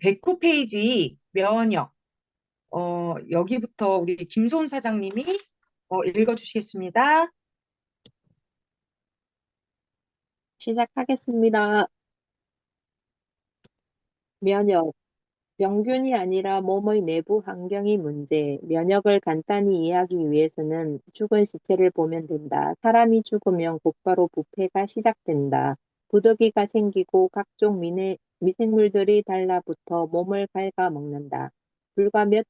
109페이지 면역. 여기부터 우리 김소은 사장님이 읽어주시겠습니다. 시작하겠습니다. 면역. 병균이 아니라 몸의 내부 환경이 문제. 면역을 간단히 이해하기 위해서는 죽은 시체를 보면 된다. 사람이 죽으면 곧바로 부패가 시작된다. 부더기가 생기고 각종 미생물들이 달라붙어 몸을 갉아먹는다. 불과 몇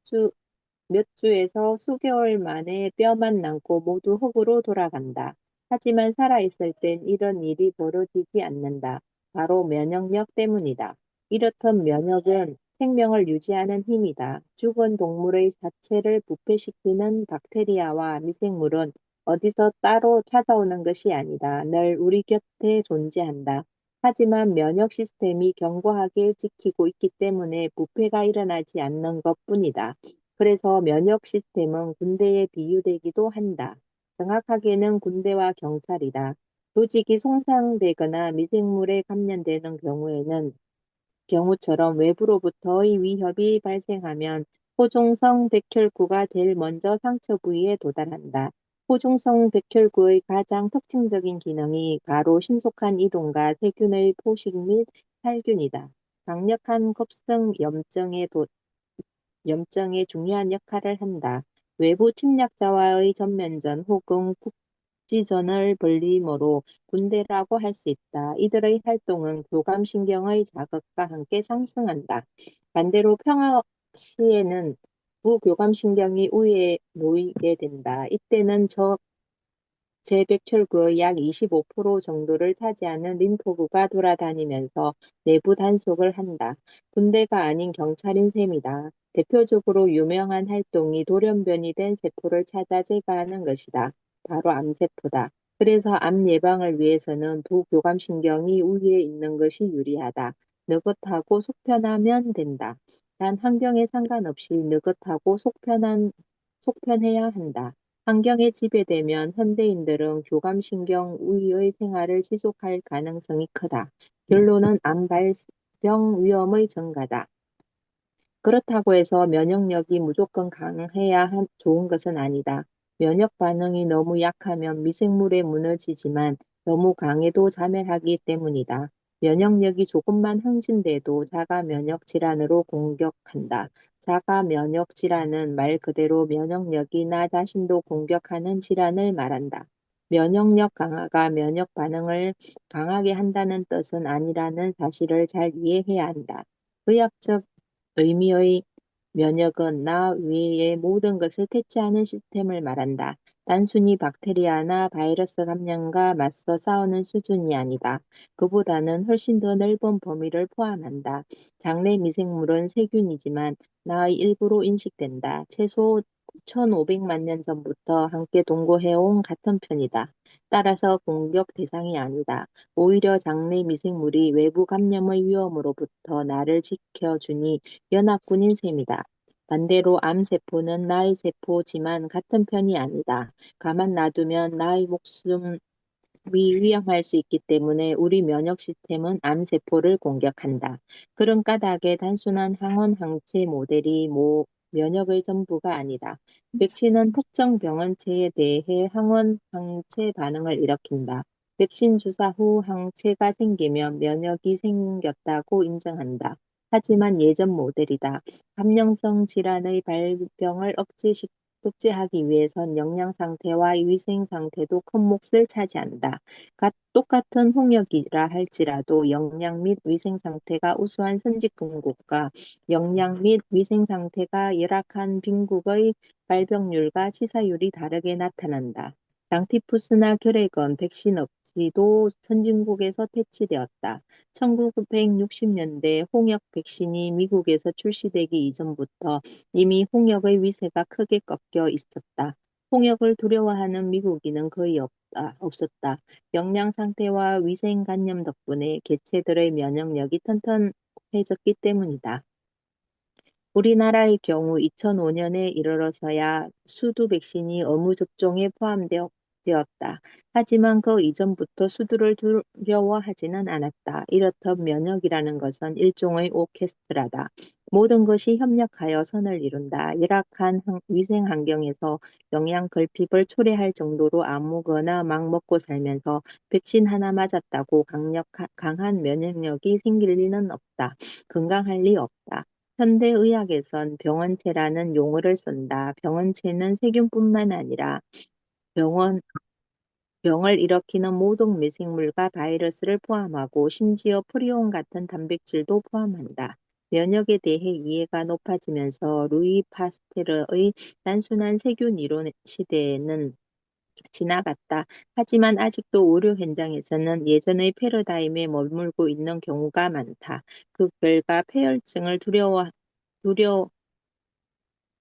주에서 수개월 만에 뼈만 남고 모두 흙으로 돌아간다. 하지만 살아있을 땐 이런 일이 벌어지지 않는다. 바로 면역력 때문이다. 이렇듯 면역은 생명을 유지하는 힘이다. 죽은 동물의 사체를 부패시키는 박테리아와 미생물은 어디서 따로 찾아오는 것이 아니다. 늘 우리 곁에 존재한다. 하지만 면역 시스템이 견고하게 지키고 있기 때문에 부패가 일어나지 않는 것뿐이다. 그래서 면역 시스템은 군대에 비유되기도 한다. 정확하게는 군대와 경찰이다. 조직이 손상되거나 미생물에 감염되는 경우처럼 외부로부터의 위협이 발생하면 호종성 백혈구가 제일 먼저 상처 부위에 도달한다. 호종성 백혈구의 가장 특징적인 기능이 바로 신속한 이동과 세균의 포식 및 살균이다. 강력한 급성 염증에 중요한 역할을 한다. 외부 침략자와의 전면전 혹은 국지전을 벌림으로 군대라고 할 수 있다. 이들의 활동은 교감신경의 자극과 함께 상승한다. 반대로 평화 시에는 부교감신경이 우위에 놓이게 된다. 이때는 제백혈구의 약 25% 정도를 차지하는 림프구가 돌아다니면서 내부 단속을 한다. 군대가 아닌 경찰인 셈이다. 대표적으로 유명한 활동이 돌연변이 된 세포를 찾아 제거하는 것이다. 바로 암세포다. 그래서 암 예방을 위해서는 부교감신경이 우위에 있는 것이 유리하다. 느긋하고 속편하면 된다. 단 환경에 상관없이 느긋하고 속편해야 한다. 환경에 지배되면 현대인들은 교감신경 우위의 생활을 지속할 가능성이 크다. 결론은 암 발병 위험의 증가다. 그렇다고 해서 면역력이 무조건 강해야 좋은 것은 아니다. 면역 반응이 너무 약하면 미생물에 무너지지만 너무 강해도 자멸하기 때문이다. 면역력이 조금만 항진돼도 자가 면역 질환으로 공격한다. 자가 면역 질환은 말 그대로 면역력이 나 자신도 공격하는 질환을 말한다. 면역력 강화가 면역 반응을 강하게 한다는 뜻은 아니라는 사실을 잘 이해해야 한다. 의학적 의미의 면역은 나 외의 모든 것을 대체하는 시스템을 말한다. 단순히 박테리아나 바이러스 감염과 맞서 싸우는 수준이 아니다. 그보다는 훨씬 더 넓은 범위를 포함한다. 장내 미생물은 세균이지만 나의 일부로 인식된다. 최소 1500만 년 전부터 함께 동거해온 같은 편이다. 따라서 공격 대상이 아니다. 오히려 장내 미생물이 외부 감염의 위험으로부터 나를 지켜주니 연합군인 셈이다. 반대로 암세포는 나의 세포지만 같은 편이 아니다. 가만 놔두면 나의 목숨이 위험할 수 있기 때문에 우리 면역 시스템은 암세포를 공격한다. 그런 까닭에 단순한 항원 항체 모델이 면역의 전부가 아니다. 백신은 특정 병원체에 대해 항원 항체 반응을 일으킨다. 백신 주사 후 항체가 생기면 면역이 생겼다고 인정한다. 하지만 예전 모델이다. 감염성 질환의 발병을 억제하기 위해선 영양 상태와 위생 상태도 큰 몫을 차지한다. 똑같은 홍역이라 할지라도 영양 및 위생 상태가 우수한 선진국과 영양 및 위생 상태가 열악한 빈국의 발병률과 치사율이 다르게 나타난다. 장티푸스나 결핵은 백신 없이도 선진국에서 퇴치되었다. 1960년대 홍역 백신이 미국에서 출시되기 이전부터 이미 홍역의 위세가 크게 꺾여 있었다. 홍역을 두려워하는 미국인은 거의 없었다. 영양 상태와 위생 관념 덕분에 개체들의 면역력이 튼튼해졌기 때문이다. 우리나라의 경우 2005년에 이르러서야 수두 백신이 의무 접종에 포함되었고 시작되었다. 하지만 그 이전부터 수두를 두려워하지는 않았다. 이렇듯 면역이라는 것은 일종의 오케스트라다. 모든 것이 협력하여 선을 이룬다. 열악한 위생 환경에서 영양 결핍을 초래할 정도로 아무거나 막 먹고 살면서 백신 하나 맞았다고 강한 면역력이 생길 리는 없다. 건강할 리 없다. 현대의학에선 병원체라는 용어를 쓴다. 병원체는 세균뿐만 아니라 병원, 병을 일으키는 모든 미생물과 바이러스를 포함하고 심지어 프리온 같은 단백질도 포함한다. 면역에 대해 이해가 높아지면서 루이 파스테르의 단순한 세균 이론 시대에는 지나갔다. 하지만 아직도 의료 현장에서는 예전의 패러다임에 머물고 있는 경우가 많다. 그 결과 폐혈증을 두려,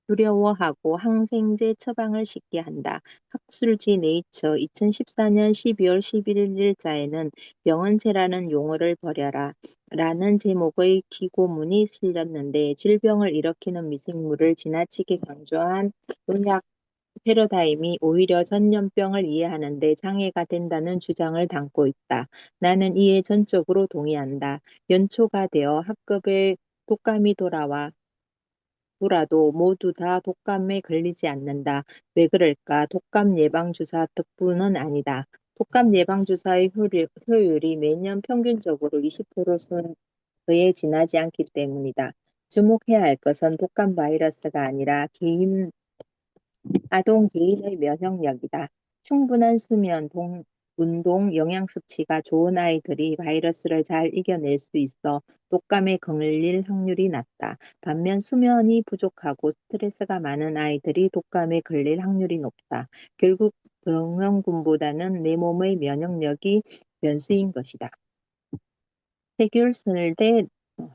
두려워하고 항생제 처방을 쉽게 한다. 학술지 네이처 2014년 12월 11일자에는 병원체라는 용어를 버려라 라는 제목의 기고문이 실렸는데 질병을 일으키는 미생물을 지나치게 강조한 의학 패러다임이 오히려 전염병을 이해하는 데 장애가 된다는 주장을 담고 있다. 나는 이에 전적으로 동의한다. 연초가 되어 학급에 독감이 돌아도 모두 다 독감에 걸리지 않는다. 왜 그럴까? 독감 예방주사 덕분은 아니다. 독감 예방주사의 효율이 매년 평균적으로 20%에 지나지 않기 때문이다. 주목해야 할 것은 독감 바이러스가 아니라 아동 개인의 면역력이다. 충분한 수면, 운동, 영양 섭취가 좋은 아이들이 바이러스를 잘 이겨낼 수 있어 독감에 걸릴 확률이 낮다. 반면 수면이 부족하고 스트레스가 많은 아이들이 독감에 걸릴 확률이 높다. 결국 병원군보다는 내 몸의 면역력이 변수인 것이다. 세균설대,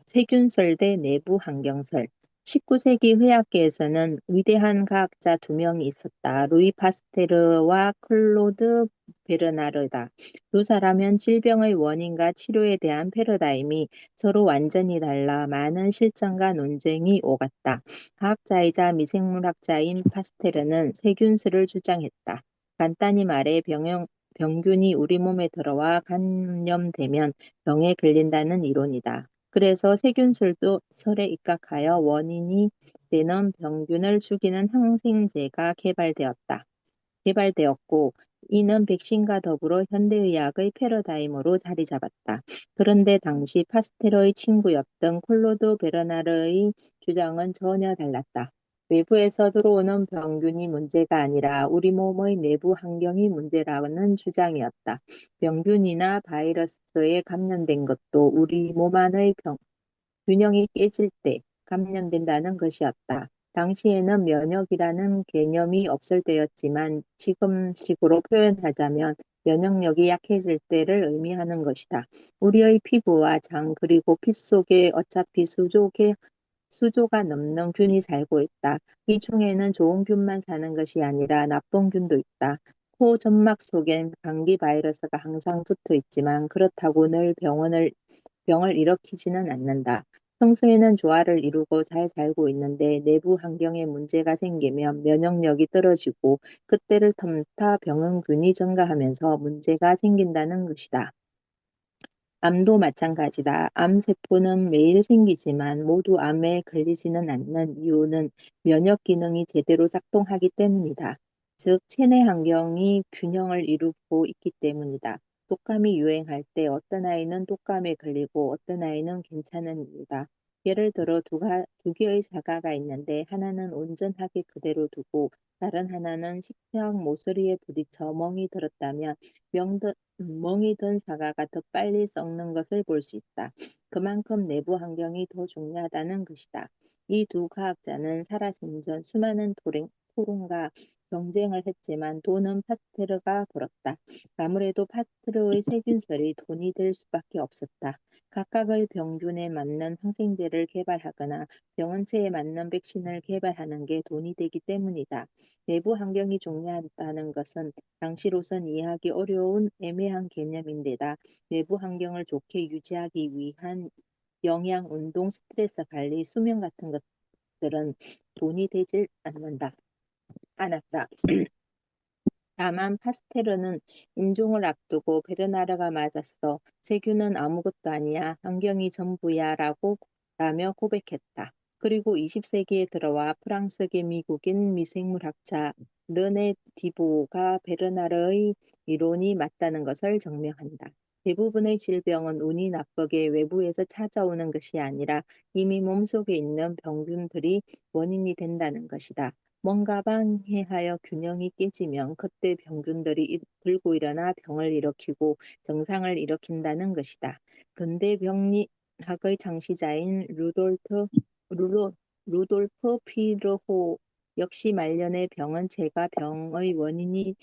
세균설대 내부 환경설. 19세기 의학계에서는 위대한 과학자 두 명이 있었다. 루이 파스테르와 클로드 베르나르다. 두 사람은 질병의 원인과 치료에 대한 패러다임이 서로 완전히 달라 많은 실증과 논쟁이 오갔다. 과학자이자 미생물학자인 파스테르는 세균설을 주장했다. 간단히 말해 병균이 우리 몸에 들어와 감염되면 병에 걸린다는 이론이다. 그래서 세균술도 설에 입각하여 원인이 되는 병균을 죽이는 항생제가 개발되었고, 이는 백신과 더불어 현대의학의 패러다임으로 자리 잡았다. 그런데 당시 파스테르의 친구였던 클로드 베르나르의 주장은 전혀 달랐다. 외부에서 들어오는 병균이 문제가 아니라 우리 몸의 내부 환경이 문제라는 주장이었다. 병균이나 바이러스에 감염된 것도 우리 몸 안의 균형이 깨질 때 감염된다는 것이었다. 당시에는 면역이라는 개념이 없을 때였지만 지금식으로 표현하자면 면역력이 약해질 때를 의미하는 것이다. 우리의 피부와 장 그리고 피 속에 어차피 수조가 넘는 균이 살고 있다. 이 중에는 좋은 균만 사는 것이 아니라 나쁜 균도 있다. 코 점막 속엔 감기 바이러스가 항상 붙어 있지만 그렇다고 늘 병을 일으키지는 않는다. 평소에는 조화를 이루고 잘 살고 있는데 내부 환경에 문제가 생기면 면역력이 떨어지고 그때를 틈타 병원균이 증가하면서 문제가 생긴다는 것이다. 암도 마찬가지다. 암세포는 매일 생기지만 모두 암에 걸리지는 않는 이유는 면역 기능이 제대로 작동하기 때문이다. 즉, 체내 환경이 균형을 이루고 있기 때문이다. 독감이 유행할 때 어떤 아이는 독감에 걸리고 어떤 아이는 괜찮은 이유다. 예를 들어 두 개의 사과가 있는데 하나는 온전하게 그대로 두고 다른 하나는 식탁 모서리에 부딪혀 멍이 들었다면 멍이 든 사과가 더 빨리 썩는 것을 볼 수 있다. 그만큼 내부 환경이 더 중요하다는 것이다. 이 두 과학자는 살아생전 수많은 토론과 경쟁을 했지만 돈은 파스테르가 벌었다. 아무래도 파스테르의 세균설이 돈이 될 수밖에 없었다. 각각의 병균에 맞는 항생제를 개발하거나 병원체에 맞는 백신을 개발하는 게 돈이 되기 때문이다. 내부 환경이 중요하다는 것은 당시로선 이해하기 어려운 애매한 개념인데다 내부 환경을 좋게 유지하기 위한 영양, 운동, 스트레스 관리, 수면 같은 것들은 돈이 되질 않았다. 다만 파스테르는 임종을 앞두고 베르나르가 맞았어. 세균은 아무것도 아니야. 환경이 전부야. 라며 고백했다. 그리고 20세기에 들어와 프랑스계 미국인 미생물학자 르네 디보가 베르나르의 이론이 맞다는 것을 증명한다. 대부분의 질병은 운이 나쁘게 외부에서 찾아오는 것이 아니라 이미 몸속에 있는 병균들이 원인이 된다는 것이다. 뭔가 방해하여 균형이 깨지면 그때 병균들이 들고 일어나 병을 일으키고 증상을 일으킨다는 것이다. 근대 병리학의 창시자인 루돌프 피르호 역시 말년의 병은 제가 병의 원인이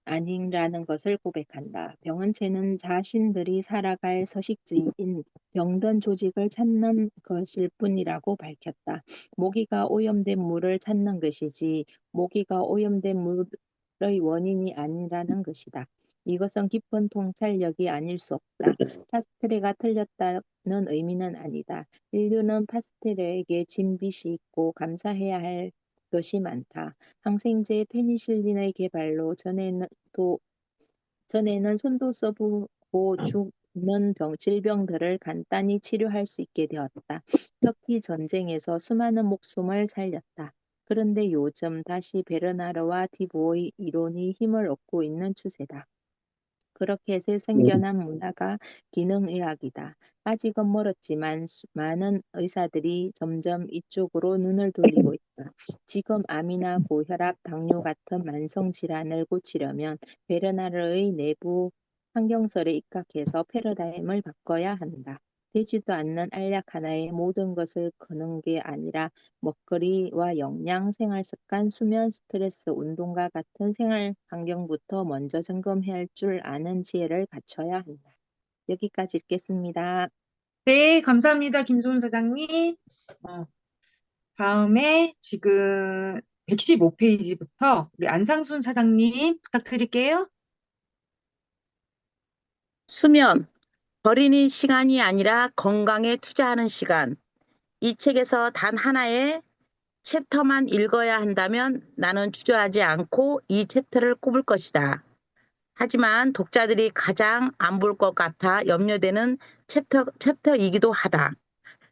아니라는 것을 고백한다. 병은 쟤는 자신들이 살아갈 서식지인 병든 조직을 찾는 것일 뿐이라고 밝혔다. 모기가 오염된 물을 찾는 것이지 모기가 오염된 물의 원인이 아니라는 것이다. 이것은 깊은 통찰력이 아닐 수 없다. 파스텔레가 틀렸다는 의미는 아니다. 인류는 파스텔레에게 진빚이 있고 감사해야 할 것이 많다. 항생제 페니실린의 개발로 전에는 손도 써보고 죽는 질병들을 간단히 치료할 수 있게 되었다. 터키 전쟁에서 수많은 목숨을 살렸다. 그런데 요즘 다시 베르나르와 디보의 이론이 힘을 얻고 있는 추세다. 그렇게 새 생겨난 문화가 기능의학이다. 아직은 멀었지만 많은 의사들이 점점 이쪽으로 눈을 돌리고 있다. 지금 암이나 고혈압, 당뇨 같은 만성 질환을 고치려면 베르나르의 내부 환경설에 입각해서 패러다임을 바꿔야 한다. 되지도 않는 알약 하나에 모든 것을 거는 게 아니라 먹거리와 영양, 생활습관, 수면, 스트레스, 운동과 같은 생활 환경부터 먼저 점검해야 할 줄 아는 지혜를 갖춰야 한다. 여기까지 읽겠습니다. 네, 감사합니다. 김소은 사장님. 다음에 지금 115페이지부터 우리 안상순 사장님 부탁드릴게요. 수면, 버리는 시간이 아니라 건강에 투자하는 시간. 이 책에서 단 하나의 챕터만 읽어야 한다면 나는 주저하지 않고 이 챕터를 꼽을 것이다. 하지만 독자들이 가장 안 볼 것 같아 염려되는 챕터이기도 하다.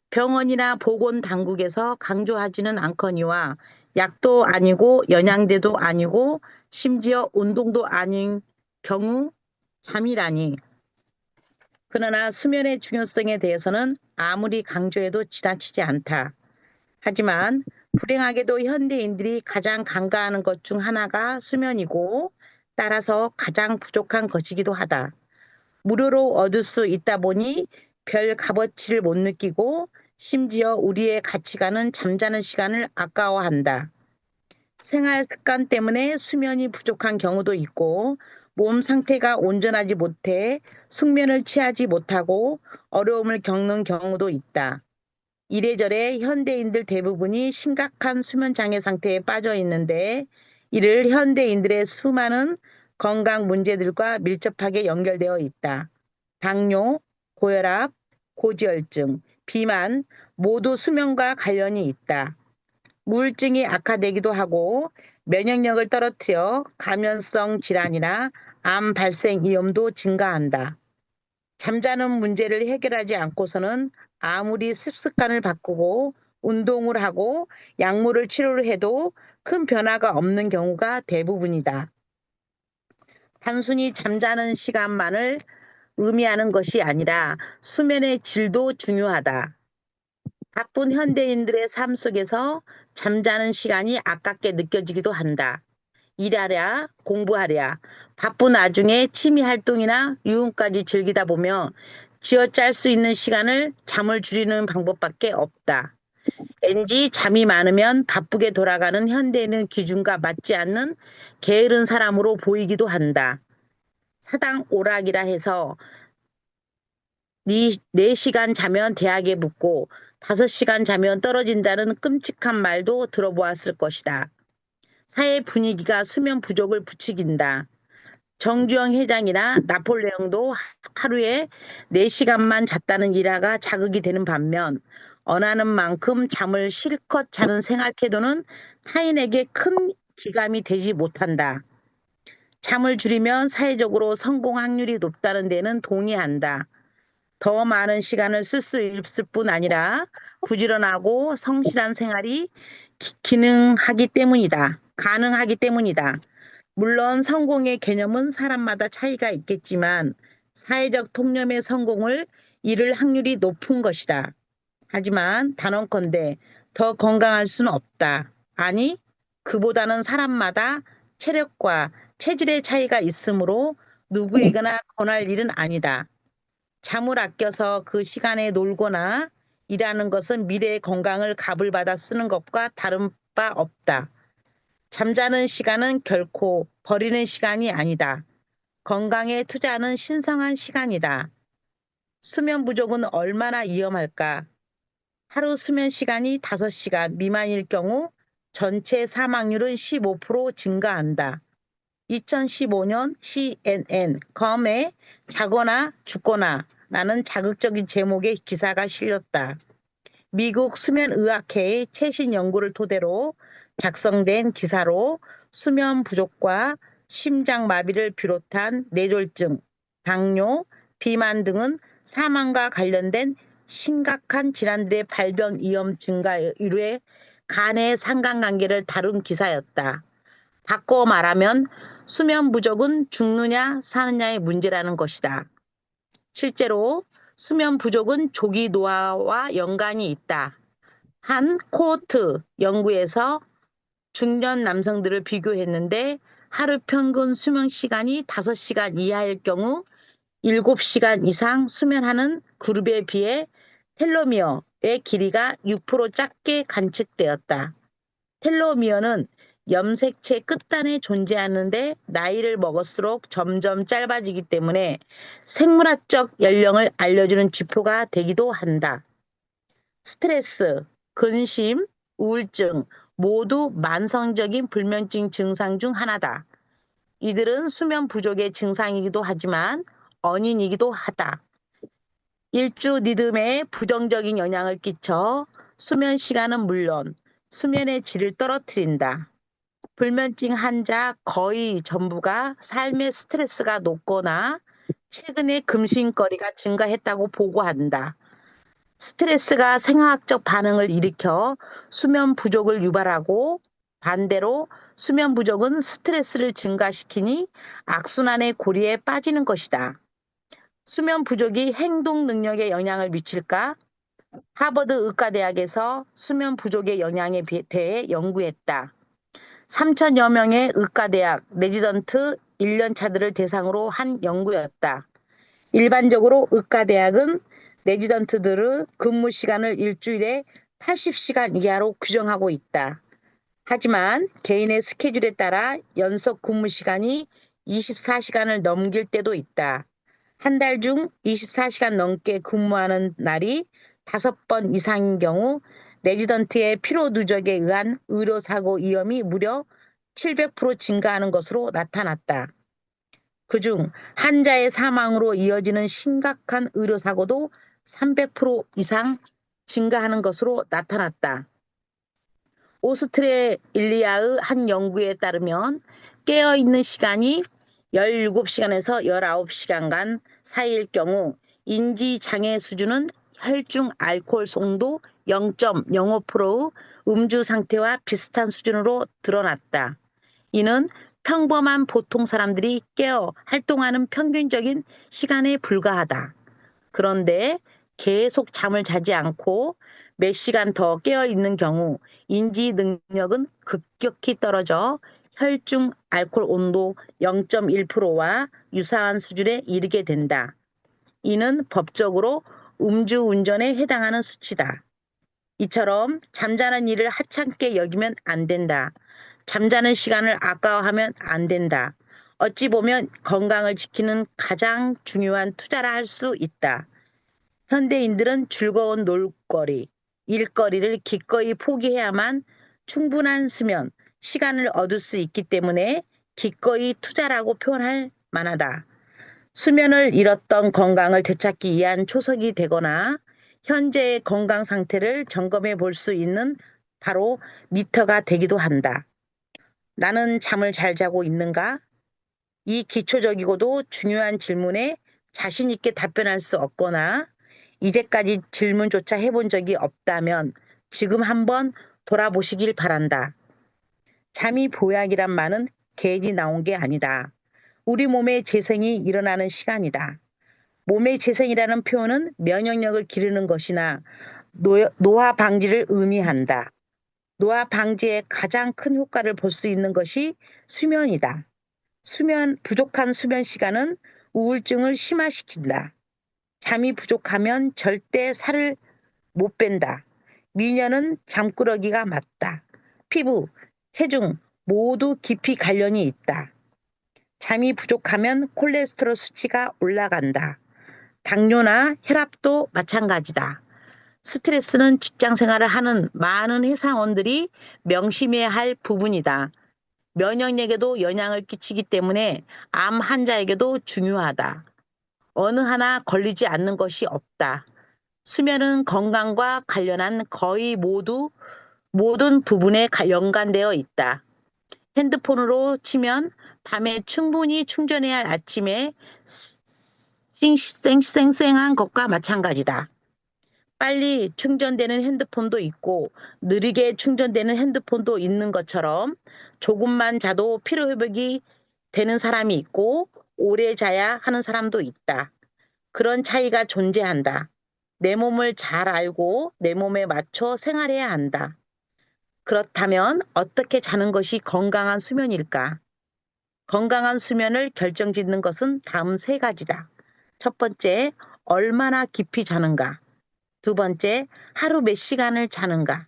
병원이나 보건당국에서 강조하지는 않거니와 약도 아니고 영양제도 아니고 심지어 운동도 아닌 경우 잠이라니. 그러나 수면의 중요성에 대해서는 아무리 강조해도 지나치지 않다. 하지만 불행하게도 현대인들이 가장 간과하는 것 중 하나가 수면이고 따라서 가장 부족한 것이기도 하다. 무료로 얻을 수 있다 보니 별 값어치를 못 느끼고 심지어 우리의 가치관은 잠자는 시간을 아까워한다. 생활 습관 때문에 수면이 부족한 경우도 있고 몸 상태가 온전하지 못해 숙면을 취하지 못하고 어려움을 겪는 경우도 있다. 이래저래 현대인들 대부분이 심각한 수면 장애 상태에 빠져 있는데 이를 현대인들의 수많은 건강 문제들과 밀접하게 연결되어 있다. 당뇨, 고혈압, 고지혈증, 비만 모두 수면과 관련이 있다. 우울증이 악화되기도 하고 면역력을 떨어뜨려 감염성 질환이나 암 발생 위험도 증가한다. 잠자는 문제를 해결하지 않고서는 아무리 습습관을 바꾸고 운동을 하고 약물을 치료를 해도 큰 변화가 없는 경우가 대부분이다. 단순히 잠자는 시간만을 의미하는 것이 아니라 수면의 질도 중요하다. 바쁜 현대인들의 삶 속에서 잠자는 시간이 아깝게 느껴지기도 한다. 일하랴, 공부하랴, 바쁜 와중에 취미 활동이나 유흥까지 즐기다 보면 쥐어짤 수 있는 시간을 잠을 줄이는 방법밖에 없다. 왠지 잠이 많으면 바쁘게 돌아가는 현대인의 기준과 맞지 않는 게으른 사람으로 보이기도 한다. 사당 오락이라 해서 4시간 자면 대학에 붙고 5시간 자면 떨어진다는 끔찍한 말도 들어보았을 것이다. 사회 분위기가 수면 부족을 부추긴다. 정주영 회장이나 나폴레옹도 하루에 4시간만 잤다는 일화가 자극이 되는 반면 원하는 만큼 잠을 실컷 자는 생활 태도는 타인에게 큰 기감이 되지 못한다. 잠을 줄이면 사회적으로 성공 확률이 높다는 데는 동의한다. 더 많은 시간을 쓸 수 있을 뿐 아니라 부지런하고 성실한 생활이 가능하기 때문이다. 물론 성공의 개념은 사람마다 차이가 있겠지만 사회적 통념의 성공을 이룰 확률이 높은 것이다. 하지만 단언컨대 더 건강할 수는 없다. 아니, 그보다는 사람마다 체력과 체질의 차이가 있으므로 누구에게나 권할 일은 아니다. 잠을 아껴서 그 시간에 놀거나 일하는 것은 미래의 건강을 값을 받아 쓰는 것과 다른 바 없다. 잠자는 시간은 결코 버리는 시간이 아니다. 건강에 투자하는 신성한 시간이다. 수면 부족은 얼마나 위험할까? 하루 수면 시간이 5시간 미만일 경우 전체 사망률은 15% 증가한다. 2015년 CNN 검에 자거나 죽거나 라는 자극적인 제목의 기사가 실렸다. 미국 수면의학회의 최신 연구를 토대로 작성된 기사로 수면 부족과 심장마비를 비롯한 뇌졸중, 당뇨, 비만 등은 사망과 관련된 심각한 질환들의 발병 위험 증가율의 간의 상관관계를 다룬 기사였다. 바꿔 말하면 수면 부족은 죽느냐 사느냐의 문제라는 것이다. 실제로 수면 부족은 조기 노화와 연관이 있다. 한 코호트 연구에서 중년 남성들을 비교했는데 하루 평균 수면 시간이 5시간 이하일 경우 7시간 이상 수면하는 그룹에 비해 텔로미어의 길이가 6% 작게 관측되었다. 텔로미어는 염색체 끝단에 존재하는데 나이를 먹을수록 점점 짧아지기 때문에 생물학적 연령을 알려주는 지표가 되기도 한다. 스트레스, 근심, 우울증 모두 만성적인 불면증 증상 중 하나다. 이들은 수면 부족의 증상이기도 하지만 원인이기도 하다. 일주 리듬에 부정적인 영향을 끼쳐 수면 시간은 물론 수면의 질을 떨어뜨린다. 불면증 환자 거의 전부가 삶의 스트레스가 높거나 최근에 금신거리가 증가했다고 보고한다. 스트레스가 생화학적 반응을 일으켜 수면 부족을 유발하고 반대로 수면 부족은 스트레스를 증가시키니 악순환의 고리에 빠지는 것이다. 수면 부족이 행동 능력에 영향을 미칠까? 하버드 의과대학에서 수면 부족의 영향에 대해 연구했다. 3천여 명의 의과대학 레지던트 1년차들을 대상으로 한 연구였다. 일반적으로 의과대학은 레지던트들의 근무 시간을 일주일에 80시간 이하로 규정하고 있다. 하지만 개인의 스케줄에 따라 연속 근무 시간이 24시간을 넘길 때도 있다. 한 달 중 24시간 넘게 근무하는 날이 5번 이상인 경우 레지던트의 피로 누적에 의한 의료사고 위험이 무려 700% 증가하는 것으로 나타났다. 그중 환자의 사망으로 이어지는 심각한 의료사고도 300% 이상 증가하는 것으로 나타났다. 오스트레일리아의 한 연구에 따르면 깨어있는 시간이 17시간에서 19시간간 사이일 경우 인지장애 수준은 혈중 알코올 농도 0.05%의 음주 상태와 비슷한 수준으로 드러났다. 이는 평범한 보통 사람들이 깨어 활동하는 평균적인 시간에 불과하다. 그런데 계속 잠을 자지 않고 몇 시간 더 깨어 있는 경우 인지 능력은 급격히 떨어져 혈중 알코올 온도 0.1%와 유사한 수준에 이르게 된다. 이는 법적으로 음주운전에 해당하는 수치다. 이처럼 잠자는 일을 하찮게 여기면 안 된다. 잠자는 시간을 아까워하면 안 된다. 어찌 보면 건강을 지키는 가장 중요한 투자라 할 수 있다. 현대인들은 즐거운 놀거리, 일거리를 기꺼이 포기해야만 충분한 수면, 시간을 얻을 수 있기 때문에 기꺼이 투자라고 표현할 만하다. 수면을 잃었던 건강을 되찾기 위한 초석이 되거나 현재의 건강 상태를 점검해 볼 수 있는 바로 미터가 되기도 한다. 나는 잠을 잘 자고 있는가? 이 기초적이고도 중요한 질문에 자신 있게 답변할 수 없거나 이제까지 질문조차 해본 적이 없다면 지금 한번 돌아보시길 바란다. 잠이 보약이란 말은 괜히 나온 게 아니다. 우리 몸의 재생이 일어나는 시간이다. 몸의 재생이라는 표현은 면역력을 기르는 것이나 노화 방지를 의미한다. 노화 방지에 가장 큰 효과를 볼 수 있는 것이 수면이다. 부족한 수면 시간은 우울증을 심화시킨다. 잠이 부족하면 절대 살을 못 뺀다. 미녀는 잠꾸러기가 맞다. 피부, 체중 모두 깊이 관련이 있다. 잠이 부족하면 콜레스테롤 수치가 올라간다. 당뇨나 혈압도 마찬가지다. 스트레스는 직장 생활을 하는 많은 회사원들이 명심해야 할 부분이다. 면역력에도 영향을 끼치기 때문에 암 환자에게도 중요하다. 어느 하나 걸리지 않는 것이 없다. 수면은 건강과 관련한 거의 모든 부분에 연관되어 있다. 핸드폰으로 치면 밤에 충분히 충전해야 할 아침에 쌩쌩한 것과 마찬가지다. 빨리 충전되는 핸드폰도 있고 느리게 충전되는 핸드폰도 있는 것처럼 조금만 자도 피로회복이 되는 사람이 있고 오래 자야 하는 사람도 있다. 그런 차이가 존재한다. 내 몸을 잘 알고 내 몸에 맞춰 생활해야 한다. 그렇다면 어떻게 자는 것이 건강한 수면일까? 건강한 수면을 결정짓는 것은 다음 세 가지다. 첫 번째, 얼마나 깊이 자는가? 두 번째, 하루 몇 시간을 자는가?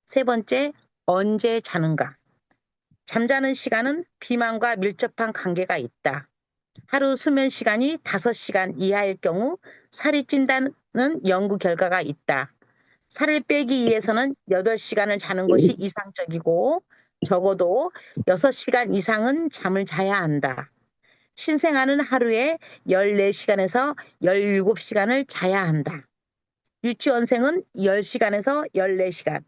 세 번째, 언제 자는가? 잠자는 시간은 비만과 밀접한 관계가 있다. 하루 수면 시간이 5시간 이하일 경우 살이 찐다는 연구 결과가 있다. 살을 빼기 위해서는 8시간을 자는 것이 이상적이고 적어도 6시간 이상은 잠을 자야 한다. 신생아는 하루에 14시간에서 17시간을 자야 한다. 유치원생은 10시간에서 14시간,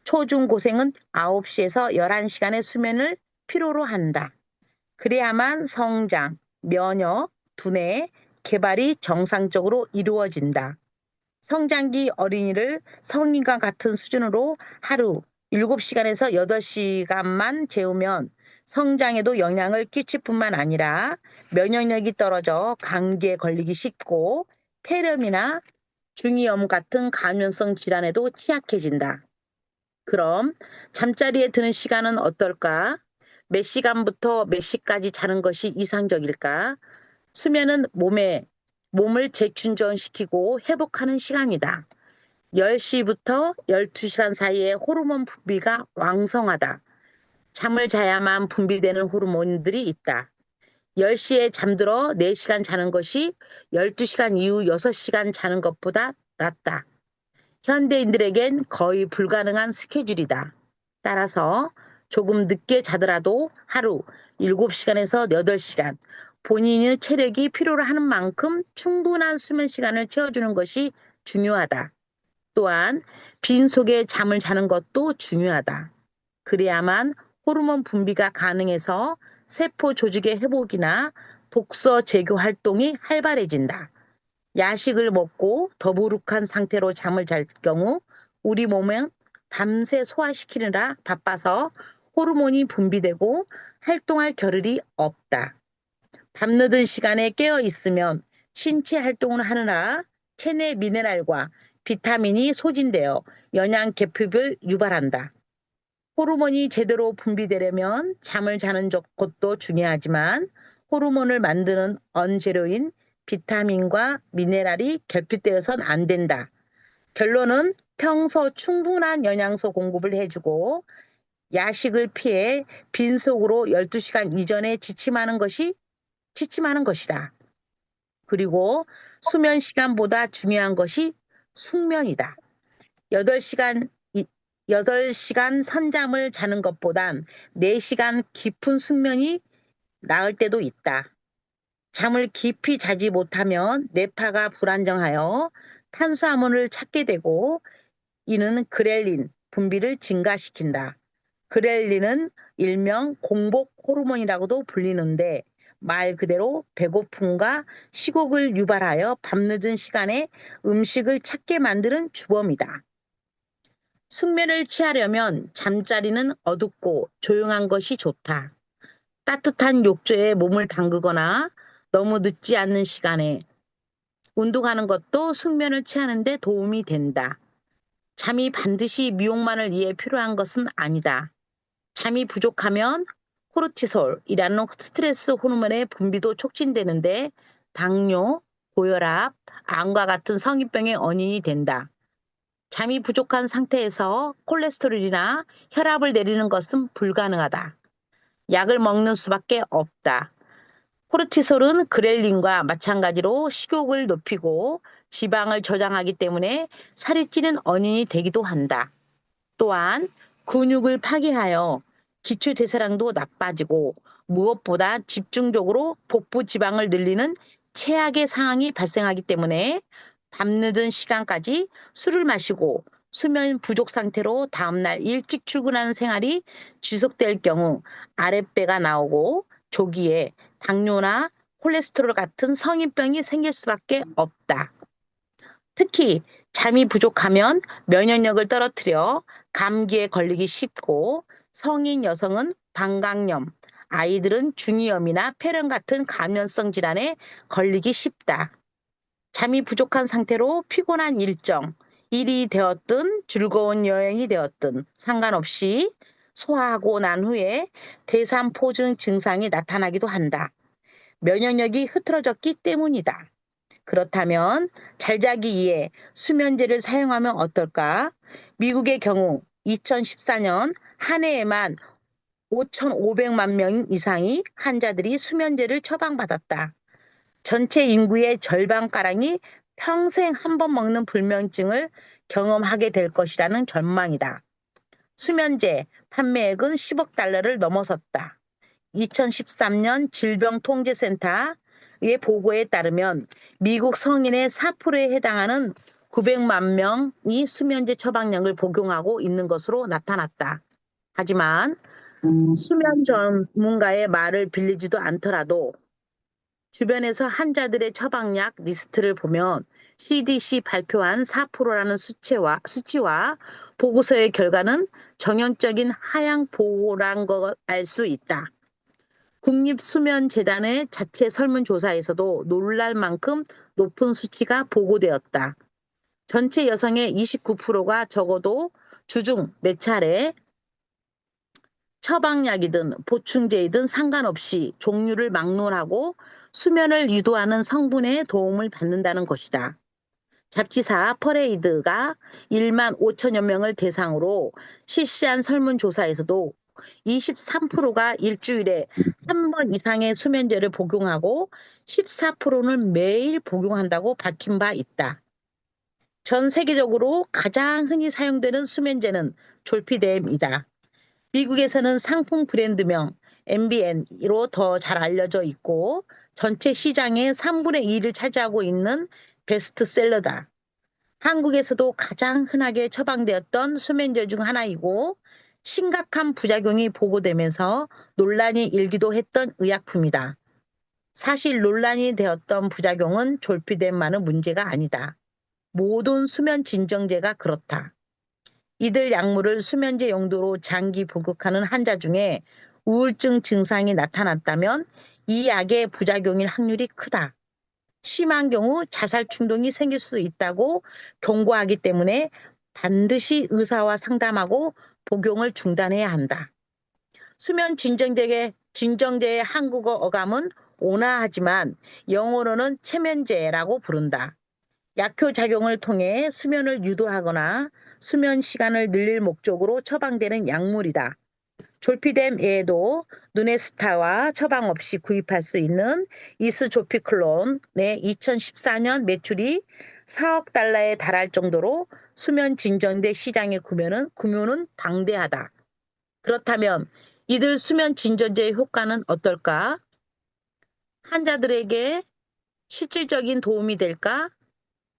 초중고생은 9시에서 11시간의 수면을 필요로 한다. 그래야만 성장, 면역, 두뇌, 개발이 정상적으로 이루어진다. 성장기 어린이를 성인과 같은 수준으로 하루 7시간에서 8시간만 재우면 성장에도 영향을 끼칠 뿐만 아니라 면역력이 떨어져 감기에 걸리기 쉽고 폐렴이나 중이염 같은 감염성 질환에도 취약해진다. 그럼 잠자리에 드는 시간은 어떨까? 몇 시간부터 몇 시까지 자는 것이 이상적일까? 수면은 몸을 재충전시키고 회복하는 시간이다. 10시부터 12시간 사이에 호르몬 분비가 왕성하다. 잠을 자야만 분비되는 호르몬들이 있다. 10시에 잠들어 4시간 자는 것이 12시간 이후 6시간 자는 것보다 낫다. 현대인들에겐 거의 불가능한 스케줄이다. 따라서 조금 늦게 자더라도 하루 7시간에서 8시간 본인의 체력이 필요로 하는 만큼 충분한 수면 시간을 채워주는 것이 중요하다. 또한 빈속에 잠을 자는 것도 중요하다. 그래야만 호르몬 분비가 가능해서 세포 조직의 회복이나 독소 제거 활동이 활발해진다. 야식을 먹고 더부룩한 상태로 잠을 잘 경우 우리 몸은 밤새 소화시키느라 바빠서 호르몬이 분비되고 활동할 겨를이 없다. 밤늦은 시간에 깨어 있으면 신체 활동을 하느라 체내 미네랄과 비타민이 소진되어 영양 결핍을 유발한다. 호르몬이 제대로 분비되려면 잠을 자는 것도 중요하지만 호르몬을 만드는 원재료인 비타민과 미네랄이 결핍되어서는 안 된다. 결론은 평소 충분한 영양소 공급을 해주고 야식을 피해 빈속으로 12시간 이전에 지침하는 것이다. 그리고 수면 시간보다 중요한 것이 숙면이다. 8시간 선잠을 자는 것보단 4시간 깊은 숙면이 나을 때도 있다. 잠을 깊이 자지 못하면 뇌파가 불안정하여 탄수화물을 찾게 되고 이는 그렐린 분비를 증가시킨다. 그렐린은 일명 공복 호르몬이라고도 불리는데 말 그대로 배고픔과 시곡을 유발하여 밤늦은 시간에 음식을 찾게 만드는 주범이다. 숙면을 취하려면 잠자리는 어둡고 조용한 것이 좋다. 따뜻한 욕조에 몸을 담그거나 너무 늦지 않는 시간에 운동하는 것도 숙면을 취하는 데 도움이 된다. 잠이 반드시 미용만을 위해 필요한 것은 아니다. 잠이 부족하면 코르티솔이라는 스트레스 호르몬의 분비도 촉진되는데 당뇨, 고혈압, 암과 같은 성인병의 원인이 된다. 잠이 부족한 상태에서 콜레스테롤이나 혈압을 내리는 것은 불가능하다. 약을 먹는 수밖에 없다. 코르티솔은 그렐린과 마찬가지로 식욕을 높이고 지방을 저장하기 때문에 살이 찌는 원인이 되기도 한다. 또한 근육을 파괴하여 기초 대사량도 나빠지고 무엇보다 집중적으로 복부 지방을 늘리는 최악의 상황이 발생하기 때문에 밤늦은 시간까지 술을 마시고 수면 부족 상태로 다음날 일찍 출근하는 생활이 지속될 경우 아랫배가 나오고 조기에 당뇨나 콜레스테롤 같은 성인병이 생길 수밖에 없다. 특히 잠이 부족하면 면역력을 떨어뜨려 감기에 걸리기 쉽고 성인 여성은 방광염, 아이들은 중이염이나 폐렴 같은 감염성 질환에 걸리기 쉽다. 잠이 부족한 상태로 피곤한 일정, 일이 되었든 즐거운 여행이 되었든 상관없이 소화하고 난 후에 대삼포증 증상이 나타나기도 한다. 면역력이 흐트러졌기 때문이다. 그렇다면 잘 자기 위해 수면제를 사용하면 어떨까? 미국의 경우 2014년 한 해에만 5,500만 명 이상의 환자들이 수면제를 처방받았다. 전체 인구의 절반가량이 평생 한 번 먹는 불면증을 경험하게 될 것이라는 전망이다. 수면제 판매액은 10억 달러를 넘어섰다. 2013년 질병통제센터의 보고에 따르면 미국 성인의 4%에 해당하는 900만 명이 수면제 처방약을 복용하고 있는 것으로 나타났다. 하지만 수면 전문가의 말을 빌리지도 않더라도 주변에서 환자들의 처방약 리스트를 보면 CDC 발표한 4%라는 수치와 보고서의 결과는 정형적인 하향 보고란 걸 알 수 있다. 국립수면재단의 자체 설문조사에서도 놀랄 만큼 높은 수치가 보고되었다. 전체 여성의 29%가 적어도 주중 몇 차례 처방약이든 보충제이든 상관없이 종류를 막론하고 수면을 유도하는 성분의 도움을 받는다는 것이다. 잡지사 퍼레이드가 1만 5천여 명을 대상으로 실시한 설문조사에서도 23%가 일주일에 한 번 이상의 수면제를 복용하고 14%는 매일 복용한다고 밝힌 바 있다. 전 세계적으로 가장 흔히 사용되는 수면제는 졸피뎀이다. 미국에서는 상품 브랜드명 MBN으로 더 잘 알려져 있고 전체 시장의 3분의 2를 차지하고 있는 베스트셀러다. 한국에서도 가장 흔하게 처방되었던 수면제 중 하나이고 심각한 부작용이 보고되면서 논란이 일기도 했던 의약품이다. 사실 논란이 되었던 부작용은 졸피뎀만은 문제가 아니다. 모든 수면 진정제가 그렇다. 이들 약물을 수면제 용도로 장기 복용하는 환자 중에 우울증 증상이 나타났다면 이 약의 부작용일 확률이 크다. 심한 경우 자살 충동이 생길 수 있다고 경고하기 때문에 반드시 의사와 상담하고 복용을 중단해야 한다. 수면 진정제의 한국어 어감은 온화하지만 영어로는 최면제라고 부른다. 약효작용을 통해 수면을 유도하거나 수면 시간을 늘릴 목적으로 처방되는 약물이다. 졸피뎀 외에도 누네스타와 처방 없이 구입할 수 있는 이스조피클론의 2014년 매출이 4억 달러에 달할 정도로 수면 진정제 시장의 규모는 방대하다. 그렇다면 이들 수면 진정제의 효과는 어떨까? 환자들에게 실질적인 도움이 될까?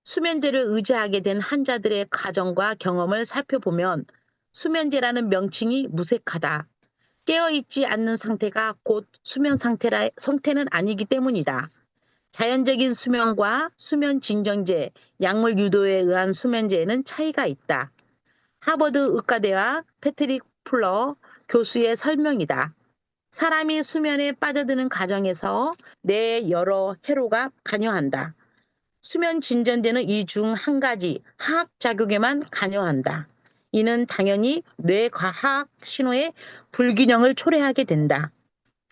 수면제를 의지하게 된 환자들의 가정과 경험을 살펴보면 수면제라는 명칭이 무색하다. 깨어있지 않는 상태가 곧 상태는 아니기 때문이다. 자연적인 수면과 수면 진정제, 약물 유도에 의한 수면제에는 차이가 있다. 하버드 의과대학 패트릭 풀러 교수의 설명이다. 사람이 수면에 빠져드는 과정에서 뇌에 여러 회로가 관여한다. 수면 진전제는 이 중 한 가지 화학 작용에만 관여한다. 이는 당연히 뇌 과학 신호의 불균형을 초래하게 된다.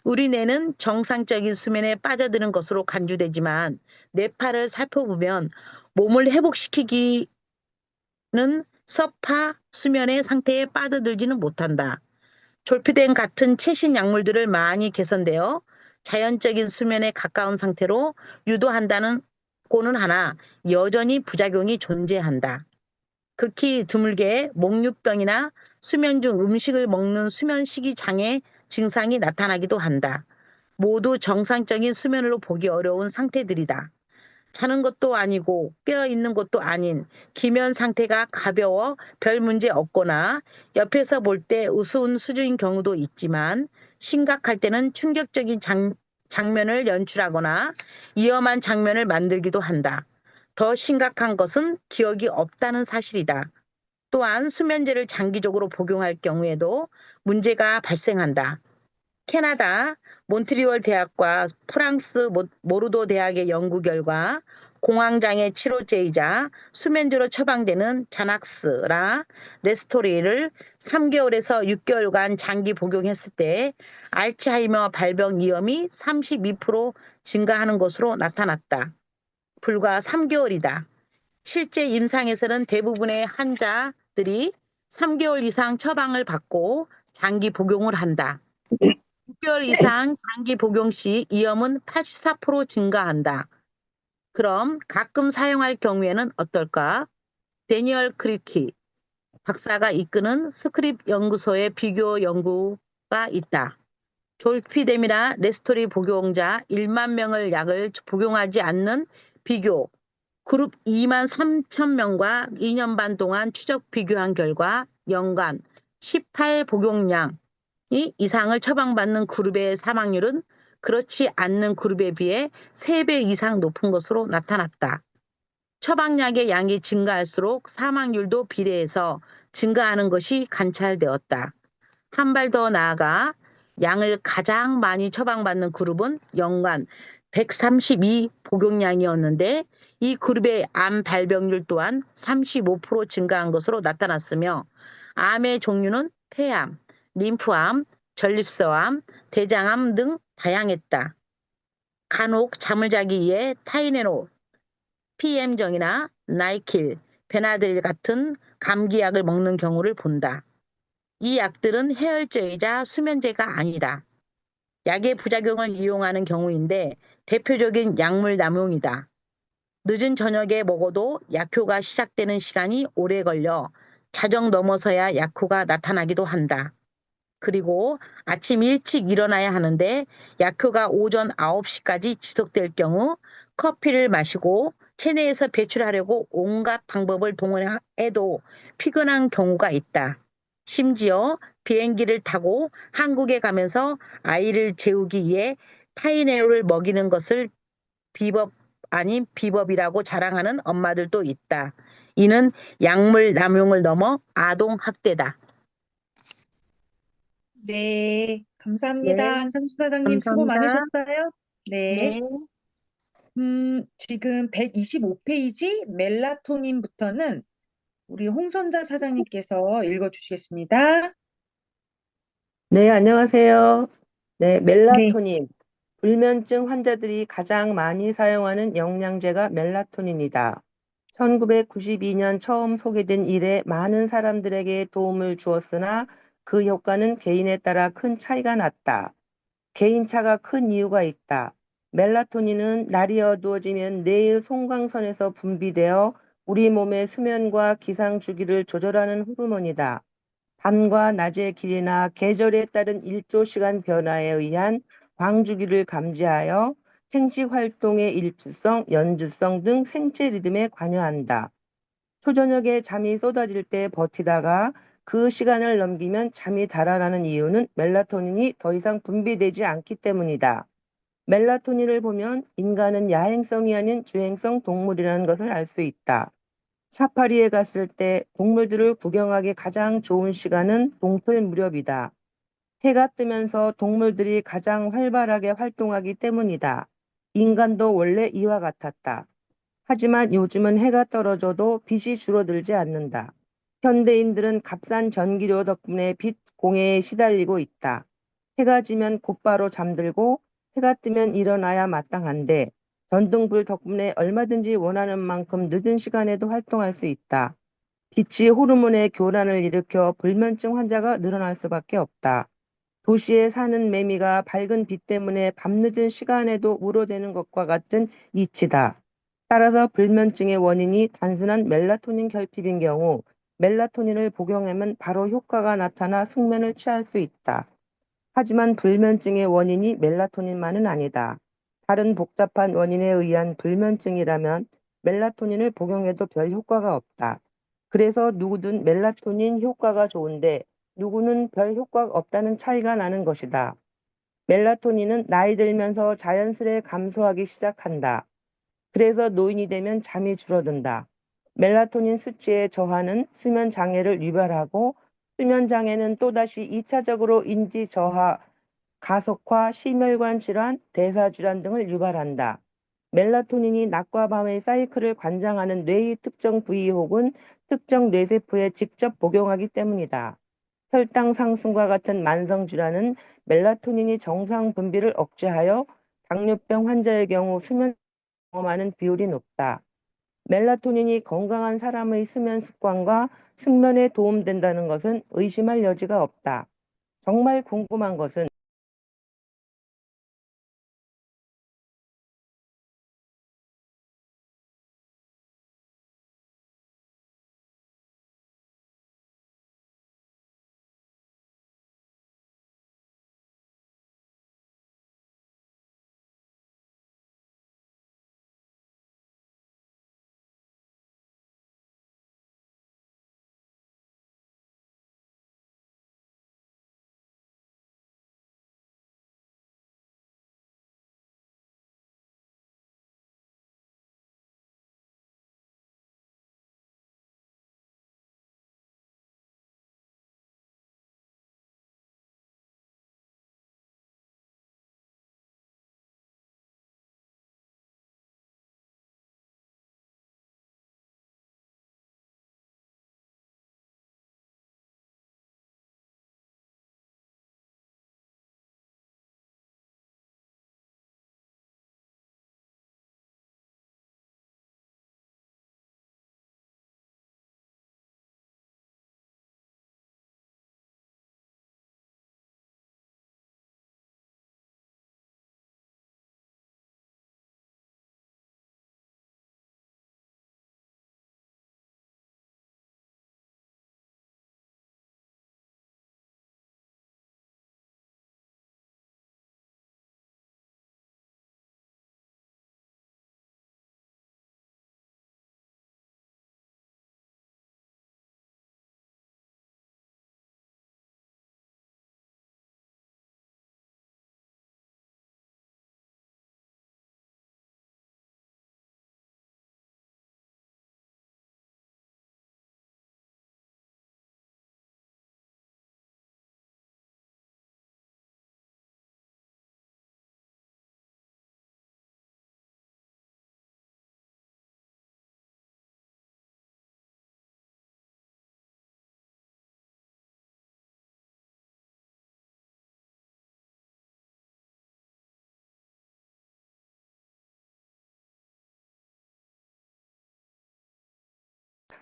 우리 뇌는 정상적인 수면에 빠져드는 것으로 간주되지만 뇌파를 살펴보면 몸을 회복시키기는 서파 수면의 상태에 빠져들지는 못한다. 졸피뎀 같은 최신 약물들을 많이 개선되어 자연적인 수면에 가까운 상태로 유도한다는 고는 하나 여전히 부작용이 존재한다. 극히 드물게 목류병이나 수면 중 음식을 먹는 수면 식이 장애 증상이 나타나기도 한다. 모두 정상적인 수면으로 보기 어려운 상태들이다. 자는 것도 아니고 깨어있는 것도 아닌 기면 상태가 가벼워 별 문제 없거나 옆에서 볼 때 우스운 수준인 경우도 있지만 심각할 때는 충격적인 장면을 연출하거나 위험한 장면을 만들기도 한다. 더 심각한 것은 기억이 없다는 사실이다. 또한 수면제를 장기적으로 복용할 경우에도 문제가 발생한다. 캐나다 몬트리올 대학과 프랑스 모르도 대학의 연구 결과 공황장애 치료제이자 수면제로 처방되는 자낙스라 레스토리를 3개월에서 6개월간 장기 복용했을 때 알츠하이머 발병 위험이 32% 증가하는 것으로 나타났다. 불과 3개월이다. 실제 임상에서는 대부분의 환자들이 3개월 이상 처방을 받고 장기 복용을 한다. 6개월 이상 장기 복용 시 위험은 84% 증가한다. 그럼 가끔 사용할 경우에는 어떨까? 데니얼 크리키 박사가 이끄는 스크립 연구소의 비교 연구가 있다. 졸피뎀이나 레스토리 복용자 1만 명을 약을 복용하지 않는 비교 그룹 2만 3천 명과 2년 반 동안 추적 비교한 결과 연간 18 복용량 이상을 처방받는 그룹의 사망률은 그렇지 않는 그룹에 비해 3배 이상 높은 것으로 나타났다. 처방약의 양이 증가할수록 사망률도 비례해서 증가하는 것이 관찰되었다. 한 발 더 나아가 양을 가장 많이 처방받는 그룹은 연간 132 복용량이었는데 이 그룹의 암 발병률 또한 35% 증가한 것으로 나타났으며 암의 종류는 폐암, 림프암, 전립선암, 대장암 등 다양했다. 간혹 잠을 자기 위해 타이레놀, PM정이나 나이킬, 베나딜 같은 감기약을 먹는 경우를 본다. 이 약들은 해열제이자 수면제가 아니다. 약의 부작용을 이용하는 경우인데 대표적인 약물 남용이다. 늦은 저녁에 먹어도 약효가 시작되는 시간이 오래 걸려 자정 넘어서야 약효가 나타나기도 한다. 그리고 아침 일찍 일어나야 하는데 약효가 오전 9시까지 지속될 경우 커피를 마시고 체내에서 배출하려고 온갖 방법을 동원해도 피곤한 경우가 있다. 심지어 비행기를 타고 한국에 가면서 아이를 재우기 위해 타이레놀을 먹이는 것을 비법 아닌 비법이라고 자랑하는 엄마들도 있다. 이는 약물 남용을 넘어 아동 학대다. 네, 감사합니다. 네, 안상수 사장님 수고 감사합니다. 많으셨어요. 네. 네. 지금 125페이지 멜라토닌부터는 우리 홍선자 사장님께서 읽어주시겠습니다. 네, 안녕하세요. 네, 네. 멜라토닌. 불면증 환자들이 가장 많이 사용하는 영양제가 멜라토닌이다. 1992년 처음 소개된 이래 많은 사람들에게 도움을 주었으나 그 효과는 개인에 따라 큰 차이가 났다. 개인차가 큰 이유가 있다. 멜라토닌은 날이 어두워지면 뇌의 송광선에서 분비되어 우리 몸의 수면과 기상 주기를 조절하는 호르몬이다. 밤과 낮의 길이나 계절에 따른 일조시간 변화에 의한 광주기를 감지하여 생식 활동의 일주성, 연주성 등 생체 리듬에 관여한다. 초저녁에 잠이 쏟아질 때 버티다가 그 시간을 넘기면 잠이 달아나는 이유는 멜라토닌이 더 이상 분비되지 않기 때문이다. 멜라토닌을 보면 인간은 야행성이 아닌 주행성 동물이라는 것을 알 수 있다. 사파리에 갔을 때 동물들을 구경하기 가장 좋은 시간은 동틀 무렵이다. 해가 뜨면서 동물들이 가장 활발하게 활동하기 때문이다. 인간도 원래 이와 같았다. 하지만 요즘은 해가 떨어져도 빛이 줄어들지 않는다. 현대인들은 값싼 전기료 덕분에 빛 공해에 시달리고 있다. 해가 지면 곧바로 잠들고 해가 뜨면 일어나야 마땅한데 전등불 덕분에 얼마든지 원하는 만큼 늦은 시간에도 활동할 수 있다. 빛이 호르몬의 교란을 일으켜 불면증 환자가 늘어날 수밖에 없다. 도시에 사는 매미가 밝은 빛 때문에 밤늦은 시간에도 울어대는 것과 같은 이치다. 따라서 불면증의 원인이 단순한 멜라토닌 결핍인 경우 멜라토닌을 복용하면 바로 효과가 나타나 숙면을 취할 수 있다. 하지만 불면증의 원인이 멜라토닌만은 아니다. 다른 복잡한 원인에 의한 불면증이라면 멜라토닌을 복용해도 별 효과가 없다. 그래서 누구든 멜라토닌 효과가 좋은데 누구는 별 효과가 없다는 차이가 나는 것이다. 멜라토닌은 나이 들면서 자연스레 감소하기 시작한다. 그래서 노인이 되면 잠이 줄어든다. 멜라토닌 수치의 저하는 수면 장애를 유발하고 수면 장애는 또다시 2차적으로 인지 저하, 가속화, 심혈관 질환, 대사 질환 등을 유발한다. 멜라토닌이 낮과 밤의 사이클을 관장하는 뇌의 특정 부위 혹은 특정 뇌세포에 직접 복용하기 때문이다. 혈당 상승과 같은 만성 질환은 멜라토닌이 정상 분비를 억제하여 당뇨병 환자의 경우 수면 경험하는 비율이 높다. 멜라토닌이 건강한 사람의 수면 습관과 숙면에 도움된다는 것은 의심할 여지가 없다. 정말 궁금한 것은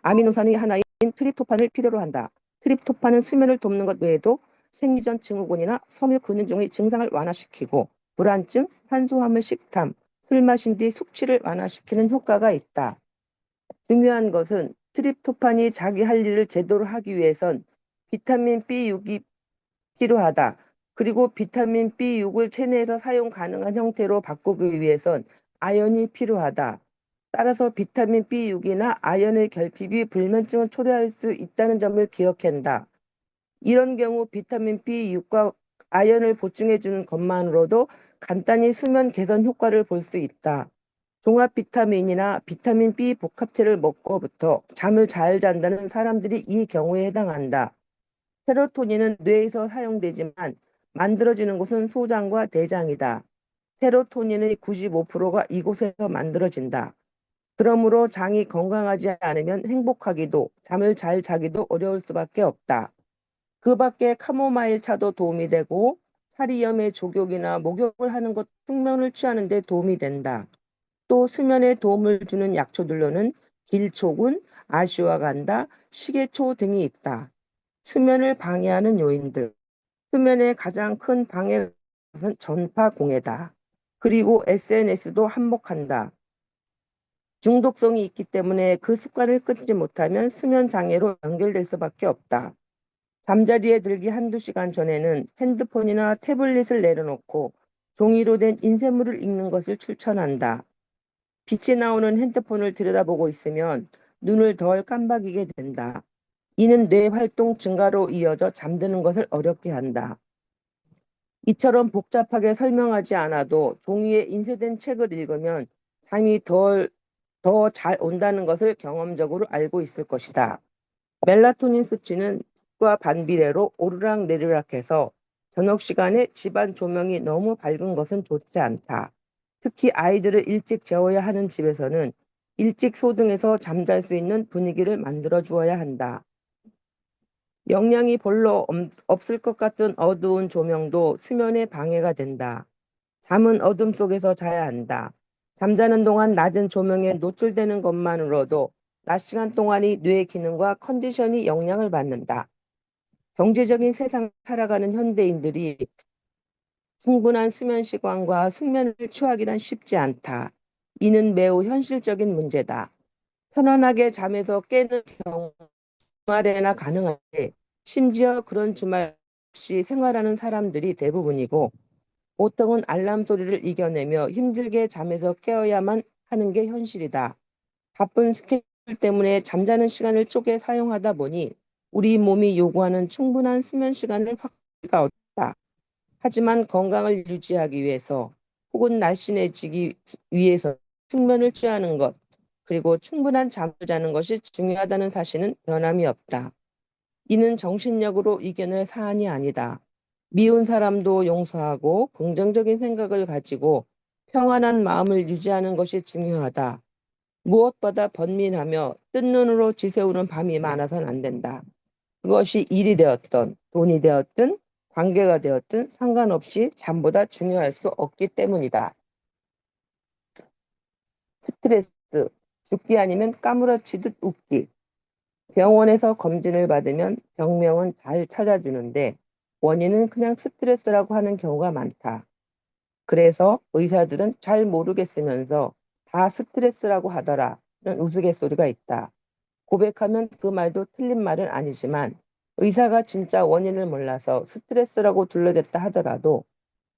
아미노산의 하나인 트립토판을 필요로 한다. 트립토판은 수면을 돕는 것 외에도 생리전 증후군이나 섬유 근육종의 증상을 완화시키고 불안증, 탄수화물 식탐, 술 마신 뒤 숙취를 완화시키는 효과가 있다. 중요한 것은 트립토판이 자기 할 일을 제대로 하기 위해선 비타민 B6이 필요하다. 그리고 비타민 B6을 체내에서 사용 가능한 형태로 바꾸기 위해선 아연이 필요하다. 따라서 비타민 B6이나 아연의 결핍이 불면증을 초래할 수 있다는 점을 기억한다. 이런 경우 비타민 B6과 아연을 보충해 주는 것만으로도 간단히 수면 개선 효과를 볼 수 있다. 종합 비타민이나 비타민 B 복합체를 먹고부터 잠을 잘 잔다는 사람들이 이 경우에 해당한다. 세로토닌은 뇌에서 사용되지만 만들어지는 곳은 소장과 대장이다. 세로토닌의 95%가 이곳에서 만들어진다. 그러므로 장이 건강하지 않으면 행복하기도 잠을 잘 자기도 어려울 수밖에 없다. 그 밖에 카모마일 차도 도움이 되고 사리염의 족욕이나 목욕을 하는 것 숙면을 취하는 데 도움이 된다. 또 수면에 도움을 주는 약초들로는 길초군, 아슈와간다, 시계초 등이 있다. 수면을 방해하는 요인들. 수면의 가장 큰 방해는 전파 공해다. 그리고 SNS도 한몫한다. 중독성이 있기 때문에 그 습관을 끊지 못하면 수면 장애로 연결될 수밖에 없다. 잠자리에 들기 한두 시간 전에는 핸드폰이나 태블릿을 내려놓고 종이로 된 인쇄물을 읽는 것을 추천한다. 빛이 나오는 핸드폰을 들여다보고 있으면 눈을 덜 깜박이게 된다. 이는 뇌 활동 증가로 이어져 잠드는 것을 어렵게 한다. 이처럼 복잡하게 설명하지 않아도 종이에 인쇄된 책을 읽으면 잠이 더 잘 온다는 것을 경험적으로 알고 있을 것이다. 멜라토닌 수치는 빛과 반비례로 오르락내리락해서 저녁 시간에 집안 조명이 너무 밝은 것은 좋지 않다. 특히 아이들을 일찍 재워야 하는 집에서는 일찍 소등해서 잠잘 수 있는 분위기를 만들어 주어야 한다. 영양이 별로 없을 것 같은 어두운 조명도 수면에 방해가 된다. 잠은 어둠 속에서 자야 한다. 잠자는 동안 낮은 조명에 노출되는 것만으로도 낮 시간 동안이 뇌 기능과 컨디션이 영향을 받는다. 경제적인 세상 살아가는 현대인들이 충분한 수면 시간과 숙면을 취하기란 쉽지 않다. 이는 매우 현실적인 문제다. 편안하게 잠에서 깨는 경우 주말에나 가능한데 심지어 그런 주말 없이 생활하는 사람들이 대부분이고 보통은 알람 소리를 이겨내며 힘들게 잠에서 깨어야만 하는 게 현실이다. 바쁜 스케줄 때문에 잠자는 시간을 쪼개 사용하다 보니 우리 몸이 요구하는 충분한 수면 시간을 확보하기가 어렵다. 하지만 건강을 유지하기 위해서 혹은 날씬해지기 위해서 숙면을 취하는 것, 그리고 충분한 잠을 자는 것이 중요하다는 사실은 변함이 없다. 이는 정신력으로 이겨낼 사안이 아니다. 미운 사람도 용서하고 긍정적인 생각을 가지고 평안한 마음을 유지하는 것이 중요하다. 무엇보다 번민하며 뜬 눈으로 지새우는 밤이 많아서는 안 된다. 그것이 일이 되었든 돈이 되었든 관계가 되었든 상관없이 잠보다 중요할 수 없기 때문이다. 스트레스, 죽기 아니면 까무러치듯 웃기. 병원에서 검진을 받으면 병명은 잘 찾아주는데 원인은 그냥 스트레스라고 하는 경우가 많다. 그래서 의사들은 잘 모르겠으면서 다 스트레스라고 하더라는 우스갯소리가 있다. 고백하면 그 말도 틀린 말은 아니지만 의사가 진짜 원인을 몰라서 스트레스라고 둘러댔다 하더라도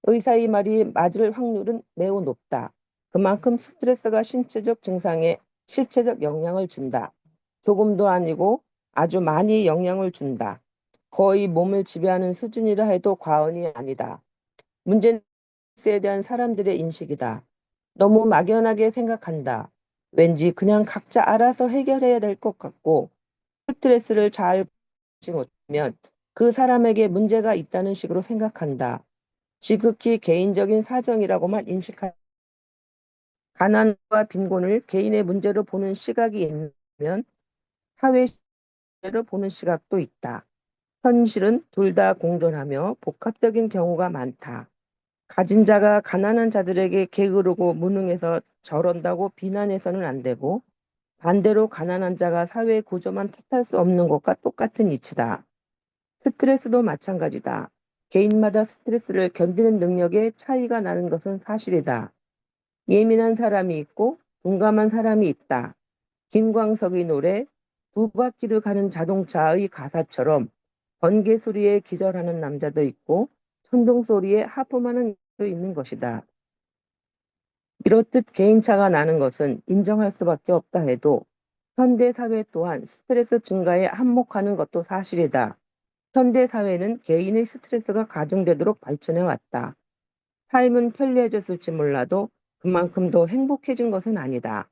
의사의 말이 맞을 확률은 매우 높다. 그만큼 스트레스가 신체적 증상에 실체적 영향을 준다. 조금도 아니고 아주 많이 영향을 준다. 거의 몸을 지배하는 수준이라 해도 과언이 아니다. 문제는 스트레스에 대한 사람들의 인식이다. 너무 막연하게 생각한다. 왠지 그냥 각자 알아서 해결해야 될 것 같고 스트레스를 잘 받지 못하면 그 사람에게 문제가 있다는 식으로 생각한다. 지극히 개인적인 사정이라고만 인식한다. 가난과 빈곤을 개인의 문제로 보는 시각이 있으면 사회 문제로 보는 시각도 있다. 현실은 둘 다 공존하며 복합적인 경우가 많다. 가진 자가 가난한 자들에게 게으르고 무능해서 저런다고 비난해서는 안 되고 반대로 가난한 자가 사회 구조만 탓할 수 없는 것과 똑같은 이치다. 스트레스도 마찬가지다. 개인마다 스트레스를 견디는 능력에 차이가 나는 것은 사실이다. 예민한 사람이 있고 둔감한 사람이 있다. 김광석의 노래 두 바퀴를 가는 자동차의 가사처럼 번개 소리에 기절하는 남자도 있고 천둥 소리에 하품하는 남자도 있는 것이다. 이렇듯 개인차가 나는 것은 인정할 수밖에 없다 해도 현대 사회 또한 스트레스 증가에 한몫하는 것도 사실이다. 현대 사회는 개인의 스트레스가 가중되도록 발전해 왔다. 삶은 편리해졌을지 몰라도 그만큼 더 행복해진 것은 아니다.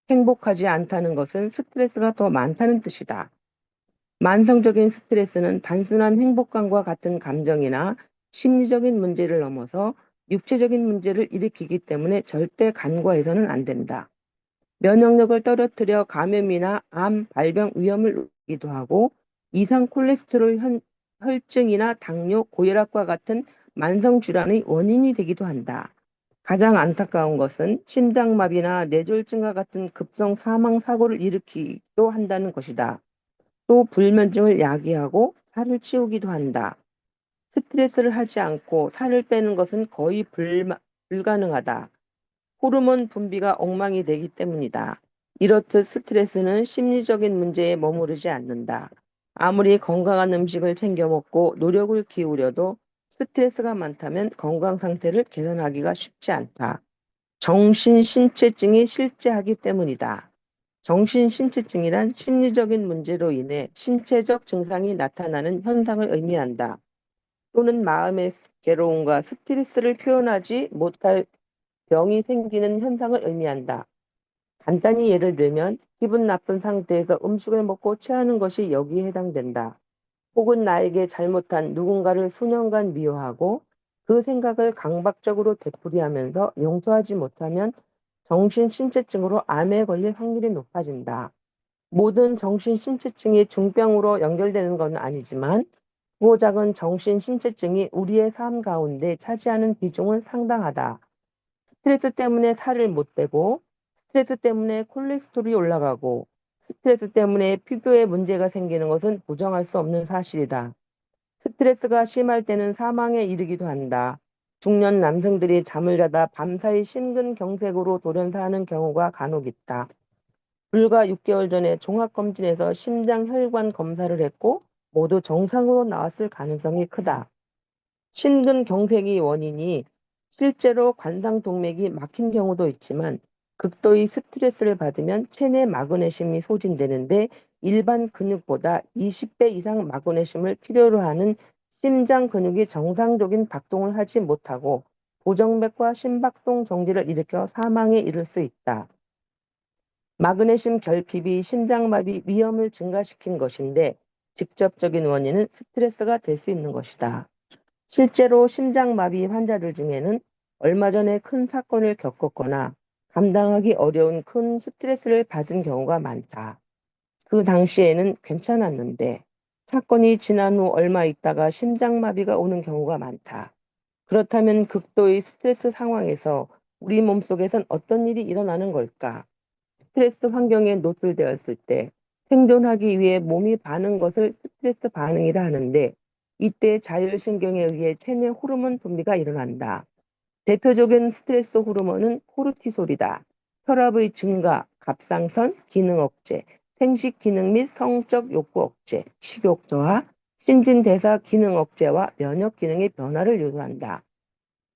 행복하지 않다는 것은 스트레스가 더 많다는 뜻이다. 만성적인 스트레스는 단순한 행복감과 같은 감정이나 심리적인 문제를 넘어서 육체적인 문제를 일으키기 때문에 절대 간과해서는 안 된다. 면역력을 떨어뜨려 감염이나 암, 발병 위험을 높이기도 하고 이상 콜레스테롤 혈증이나 당뇨, 고혈압과 같은 만성 질환의 원인이 되기도 한다. 가장 안타까운 것은 심장마비나 뇌졸중과 같은 급성 사망 사고를 일으키기도 한다는 것이다. 또 불면증을 야기하고 살을 치우기도 한다. 스트레스를 하지 않고 살을 빼는 것은 거의 불가능하다. 호르몬 분비가 엉망이 되기 때문이다. 이렇듯 스트레스는 심리적인 문제에 머무르지 않는다. 아무리 건강한 음식을 챙겨 먹고 노력을 기울여도 스트레스가 많다면 건강 상태를 개선하기가 쉽지 않다. 정신신체증이 실제하기 때문이다. 정신신체증이란 심리적인 문제로 인해 신체적 증상이 나타나는 현상을 의미한다. 또는 마음의 괴로움과 스트레스를 표현하지 못할 병이 생기는 현상을 의미한다. 간단히 예를 들면 기분 나쁜 상태에서 음식을 먹고 체하는 것이 여기에 해당된다. 혹은 나에게 잘못한 누군가를 수년간 미워하고 그 생각을 강박적으로 되풀이하면서 용서하지 못하면 정신신체증으로 암에 걸릴 확률이 높아진다. 모든 정신신체증이 중병으로 연결되는 건 아니지만 작은 정신신체증이 우리의 삶 가운데 차지하는 비중은 상당하다. 스트레스 때문에 살을 못 빼고, 스트레스 때문에 콜레스테롤이 올라가고, 스트레스 때문에 피부에 문제가 생기는 것은 부정할 수 없는 사실이다. 스트레스가 심할 때는 사망에 이르기도 한다. 중년 남성들이 잠을 자다 밤사이 심근경색으로 돌연사하는 경우가 간혹 있다. 불과 6개월 전에 종합검진에서 심장 혈관 검사를 했고 모두 정상으로 나왔을 가능성이 크다. 심근경색이 원인이 실제로 관상동맥이 막힌 경우도 있지만 극도의 스트레스를 받으면 체내 마그네슘이 소진되는데 일반 근육보다 20배 이상 마그네슘을 필요로 하는 심장 근육이 정상적인 박동을 하지 못하고 보정맥과 심박동 정지를 일으켜 사망에 이를 수 있다. 마그네슘 결핍이 심장마비 위험을 증가시킨 것인데 직접적인 원인은 스트레스가 될 수 있는 것이다. 실제로 심장마비 환자들 중에는 얼마 전에 큰 사건을 겪었거나 감당하기 어려운 큰 스트레스를 받은 경우가 많다. 그 당시에는 괜찮았는데 사건이 지난 후 얼마 있다가 심장마비가 오는 경우가 많다. 그렇다면 극도의 스트레스 상황에서 우리 몸속에선 어떤 일이 일어나는 걸까? 스트레스 환경에 노출되었을 때 생존하기 위해 몸이 반응 것을 스트레스 반응이라 하는데 이때 자율신경에 의해 체내 호르몬 분비가 일어난다. 대표적인 스트레스 호르몬은 코르티솔이다. 혈압의 증가, 갑상선, 기능 억제, 생식 기능 및 성적 욕구 억제, 식욕 저하, 신진대사 기능 억제와 면역 기능의 변화를 유도한다.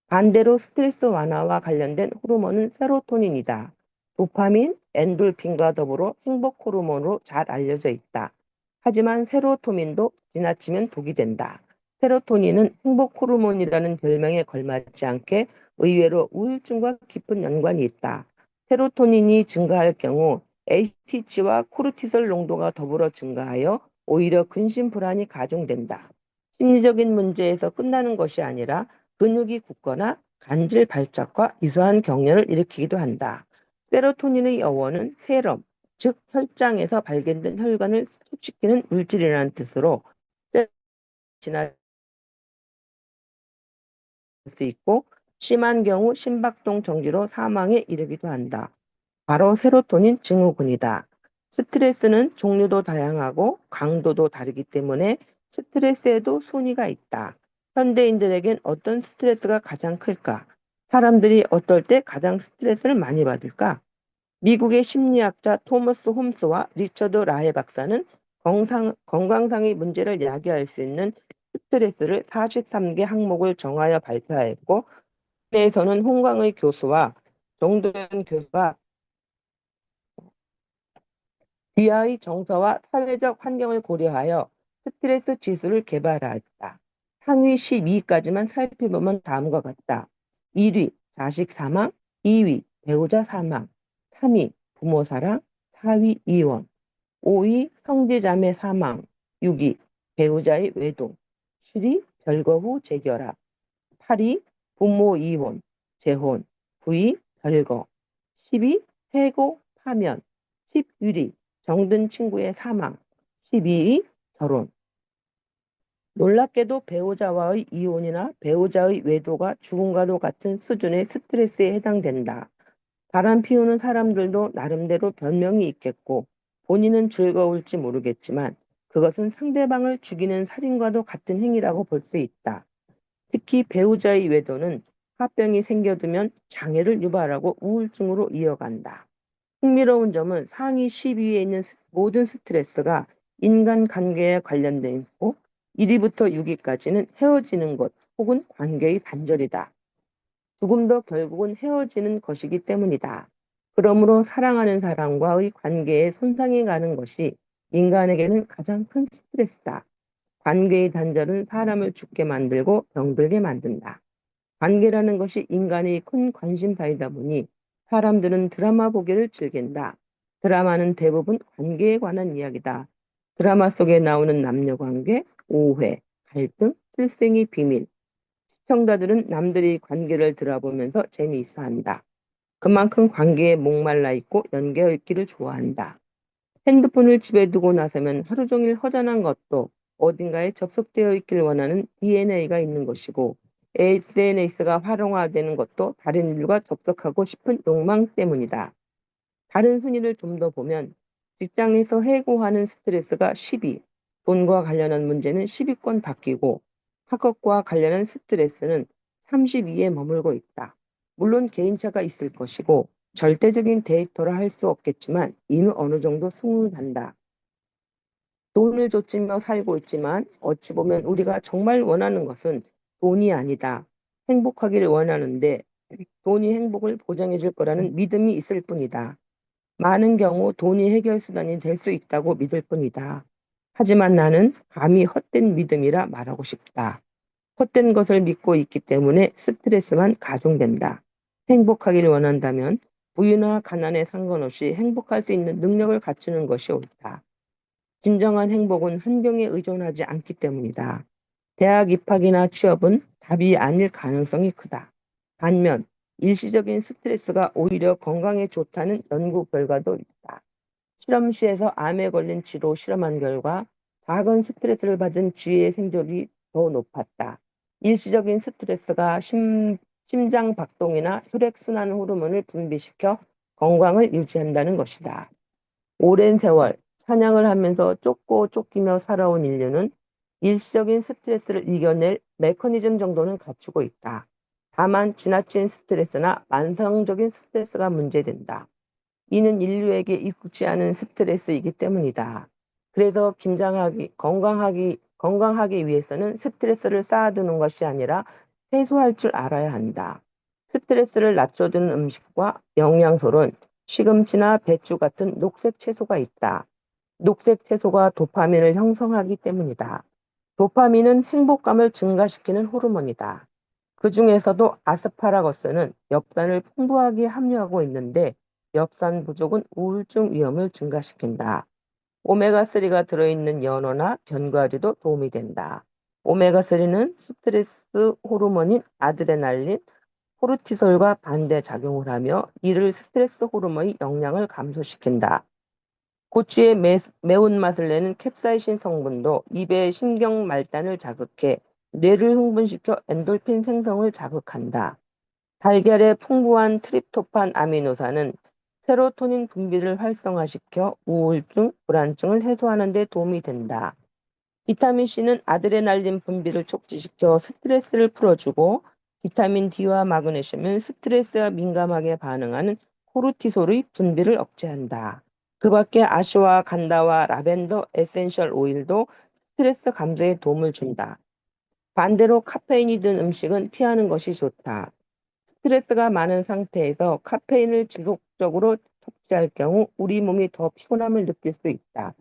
반대로 스트레스 완화와 관련된 호르몬은 세로토닌이다. 도파민, 엔돌핀과 더불어 행복 호르몬으로 잘 알려져 있다. 하지만 세로토닌도 지나치면 독이 된다. 세로토닌은 행복 호르몬이라는 별명에 걸맞지 않게 의외로 우울증과 깊은 연관이 있다. 세로토닌이 증가할 경우 HTC와 코르티솔 농도가 더불어 증가하여 오히려 근심 불안이 가중된다. 심리적인 문제에서 끝나는 것이 아니라 근육이 굳거나 간질 발작과 유사한 경련을 일으키기도 한다. 세로토닌의 어원은 세럼, 즉 혈장에서 발견된 혈관을 수축시키는 물질이라는 뜻으로 지날 수 있고 심한 경우 심박동 정지로 사망에 이르기도 한다. 바로 세로토닌 증후군이다. 스트레스는 종류도 다양하고 강도도 다르기 때문에 스트레스에도 순위가 있다. 현대인들에겐 어떤 스트레스가 가장 클까? 사람들이 어떨 때 가장 스트레스를 많이 받을까? 미국의 심리학자 토머스 홈스와 리처드 라해 박사는 건강상의 문제를 야기할 수 있는 스트레스를 43개 항목을 정하여 발표하였고, 내에서는 홍광의 교수와 정도현 교수가 귀하의 정서와 사회적 환경을 고려하여 스트레스 지수를 개발하였다. 상위 12위까지만 살펴보면 다음과 같다. 1위 자식 사망, 2위 배우자 사망, 3위 부모 사랑, 4위 이혼, 5위 형제자매 사망, 6위 배우자의 외도, 7위 별거 후 재결합, 8위 부모 이혼, 재혼, 9위 별거, 10위 해고, 파면, 11위 정든 친구의 사망, 12위 결혼. 놀랍게도 배우자와의 이혼이나 배우자의 외도가 죽음과도 같은 수준의 스트레스에 해당된다. 바람 피우는 사람들도 나름대로 변명이 있겠고 본인은 즐거울지 모르겠지만 그것은 상대방을 죽이는 살인과도 같은 행위라고 볼 수 있다. 특히 배우자의 외도는 화병이 생겨두면 장애를 유발하고 우울증으로 이어간다. 흥미로운 점은 상위 10위에 있는 모든 스트레스가 인간관계에 관련돼 있고 1위부터 6위까지는 헤어지는 것 혹은 관계의 단절이다. 죽음도 결국은 헤어지는 것이기 때문이다. 그러므로 사랑하는 사람과의 관계에 손상이 가는 것이 인간에게는 가장 큰 스트레스다. 관계의 단절은 사람을 죽게 만들고 병들게 만든다. 관계라는 것이 인간의 큰 관심사이다 보니 사람들은 드라마 보기를 즐긴다. 드라마는 대부분 관계에 관한 이야기다. 드라마 속에 나오는 남녀 관계, 오해, 갈등, 실생의 비밀. 시청자들은 남들의 관계를 들어보면서 재미있어 한다. 그만큼 관계에 목말라 있고 연계어 있기를 좋아한다. 핸드폰을 집에 두고 나서면 하루 종일 허전한 것도 어딘가에 접속되어 있길 원하는 DNA가 있는 것이고 SNS가 활성화되는 것도 다른 인류가 접속하고 싶은 욕망 때문이다. 다른 순위를 좀 더 보면 직장에서 해고하는 스트레스가 10위, 돈과 관련한 문제는 10위권 바뀌고 학업과 관련한 스트레스는 32위에 머물고 있다. 물론 개인차가 있을 것이고 절대적인 데이터라 할 수 없겠지만 이는 어느 정도 승인한다. 돈을 쫓으며 살고 있지만 어찌 보면 우리가 정말 원하는 것은 돈이 아니다. 행복하기를 원하는데 돈이 행복을 보장해 줄 거라는 믿음이 있을 뿐이다. 많은 경우 돈이 해결 수단이 될 수 있다고 믿을 뿐이다. 하지만 나는 감히 헛된 믿음이라 말하고 싶다. 헛된 것을 믿고 있기 때문에 스트레스만 가중된다. 행복하기를 원한다면 부유나 가난에 상관없이 행복할 수 있는 능력을 갖추는 것이 옳다. 진정한 행복은 환경에 의존하지 않기 때문이다. 대학 입학이나 취업은 답이 아닐 가능성이 크다. 반면 일시적인 스트레스가 오히려 건강에 좋다는 연구 결과도 있다. 실험실에서 암에 걸린 쥐로 실험한 결과 작은 스트레스를 받은 쥐의 생존율이 더 높았다. 일시적인 스트레스가 심장 박동이나 혈액순환 호르몬을 분비시켜 건강을 유지한다는 것이다. 오랜 세월 사냥을 하면서 쫓고 쫓기며 살아온 인류는 일시적인 스트레스를 이겨낼 메커니즘 정도는 갖추고 있다. 다만 지나친 스트레스나 만성적인 스트레스가 문제된다. 이는 인류에게 익숙지 않은 스트레스이기 때문이다. 그래서 건강하기 위해서는 스트레스를 쌓아두는 것이 아니라 해소할 줄 알아야 한다. 스트레스를 낮춰주는 음식과 영양소는 시금치나 배추 같은 녹색 채소가 있다. 녹색 채소가 도파민을 형성하기 때문이다. 도파민은 행복감을 증가시키는 호르몬이다. 그 중에서도 아스파라거스는 엽산을 풍부하게 함유하고 있는데 엽산 부족은 우울증 위험을 증가시킨다. 오메가3가 들어있는 연어나 견과류도 도움이 된다. 오메가3는 스트레스 호르몬인 아드레날린, 코르티솔과 반대 작용을 하며 이를 스트레스 호르몬의 영향을 감소시킨다. 고추의 매운맛을 내는 캡사이신 성분도 입의 신경 말단을 자극해 뇌를 흥분시켜 엔돌핀 생성을 자극한다. 달걀의 풍부한 트립토판 아미노산은 세로토닌 분비를 활성화시켜 우울증, 불안증을 해소하는 데 도움이 된다. 비타민C는 아드레날린 분비를 촉진시켜 스트레스를 풀어주고 비타민 D와 마그네슘은 스트레스에 민감하게 반응하는 코르티솔의 분비를 억제한다. 그 밖에 아시와 간다와 라벤더 에센셜 오일도 스트레스 감소에 도움을 준다. 반대로 카페인이 든 음식은 피하는 것이 좋다. 스트레스가 많은 상태에서 카페인을 지속적으로 섭취할 경우 우리 몸이 더 피곤함을 느낄 수 있다.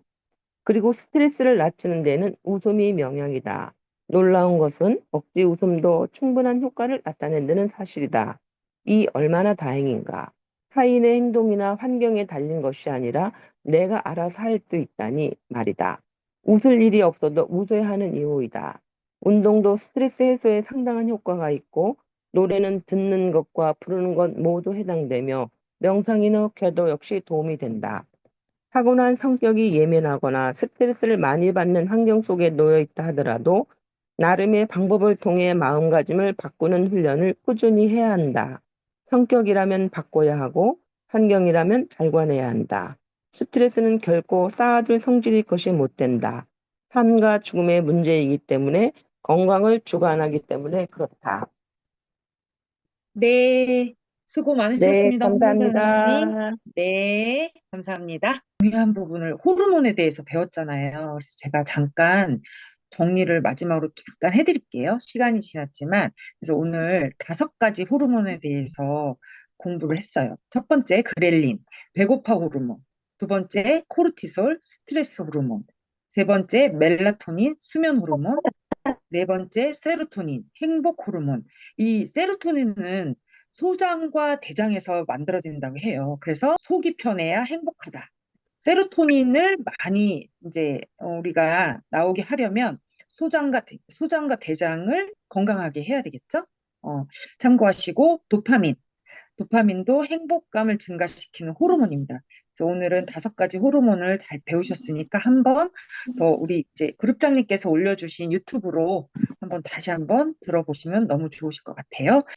그리고 스트레스를 낮추는 데는 웃음이 명약이다. 놀라운 것은 억지 웃음도 충분한 효과를 나타낸다는 사실이다. 이 얼마나 다행인가. 타인의 행동이나 환경에 달린 것이 아니라 내가 알아서 할 수 있다니 말이다. 웃을 일이 없어도 웃어야 하는 이유이다. 운동도 스트레스 해소에 상당한 효과가 있고 노래는 듣는 것과 부르는 것 모두 해당되며 명상이나 기도 역시 도움이 된다. 타고난 성격이 예민하거나 스트레스를 많이 받는 환경 속에 놓여 있다 하더라도 나름의 방법을 통해 마음가짐을 바꾸는 훈련을 꾸준히 해야 한다. 성격이라면 바꿔야 하고 환경이라면 잘 관해야 한다. 스트레스는 결코 쌓아둘 성질이 것이 못 된다. 삶과 죽음의 문제이기 때문에 건강을 주관하기 때문에 그렇다. 네, 수고 네, 많으셨습니다, 홍 선생님. 감사합니다. 네, 감사합니다. 중요한 부분을 호르몬에 대해서 배웠잖아요. 그래서 제가 잠깐 정리를 마지막으로 잠깐 해드릴게요. 시간이 지났지만. 그래서 오늘 5가지 호르몬에 대해서 공부를 했어요. 첫 번째, 그렐린, 배고파 호르몬. 두 번째, 코르티솔, 스트레스 호르몬. 세 번째, 멜라토닌, 수면 호르몬. 네 번째, 세로토닌, 행복 호르몬. 이 세로토닌은 소장과 대장에서 만들어진다고 해요. 그래서 속이 편해야 행복하다. 세로토닌을 많이 이제 우리가 나오게 하려면 소장과 대장을 건강하게 해야 되겠죠? 어, 참고하시고 도파민도 행복감을 증가시키는 호르몬입니다. 그래서 오늘은 5가지 호르몬을 잘 배우셨으니까 한번 더 우리 이제 그룹장님께서 올려주신 유튜브로 다시 한번 들어보시면 너무 좋으실 것 같아요.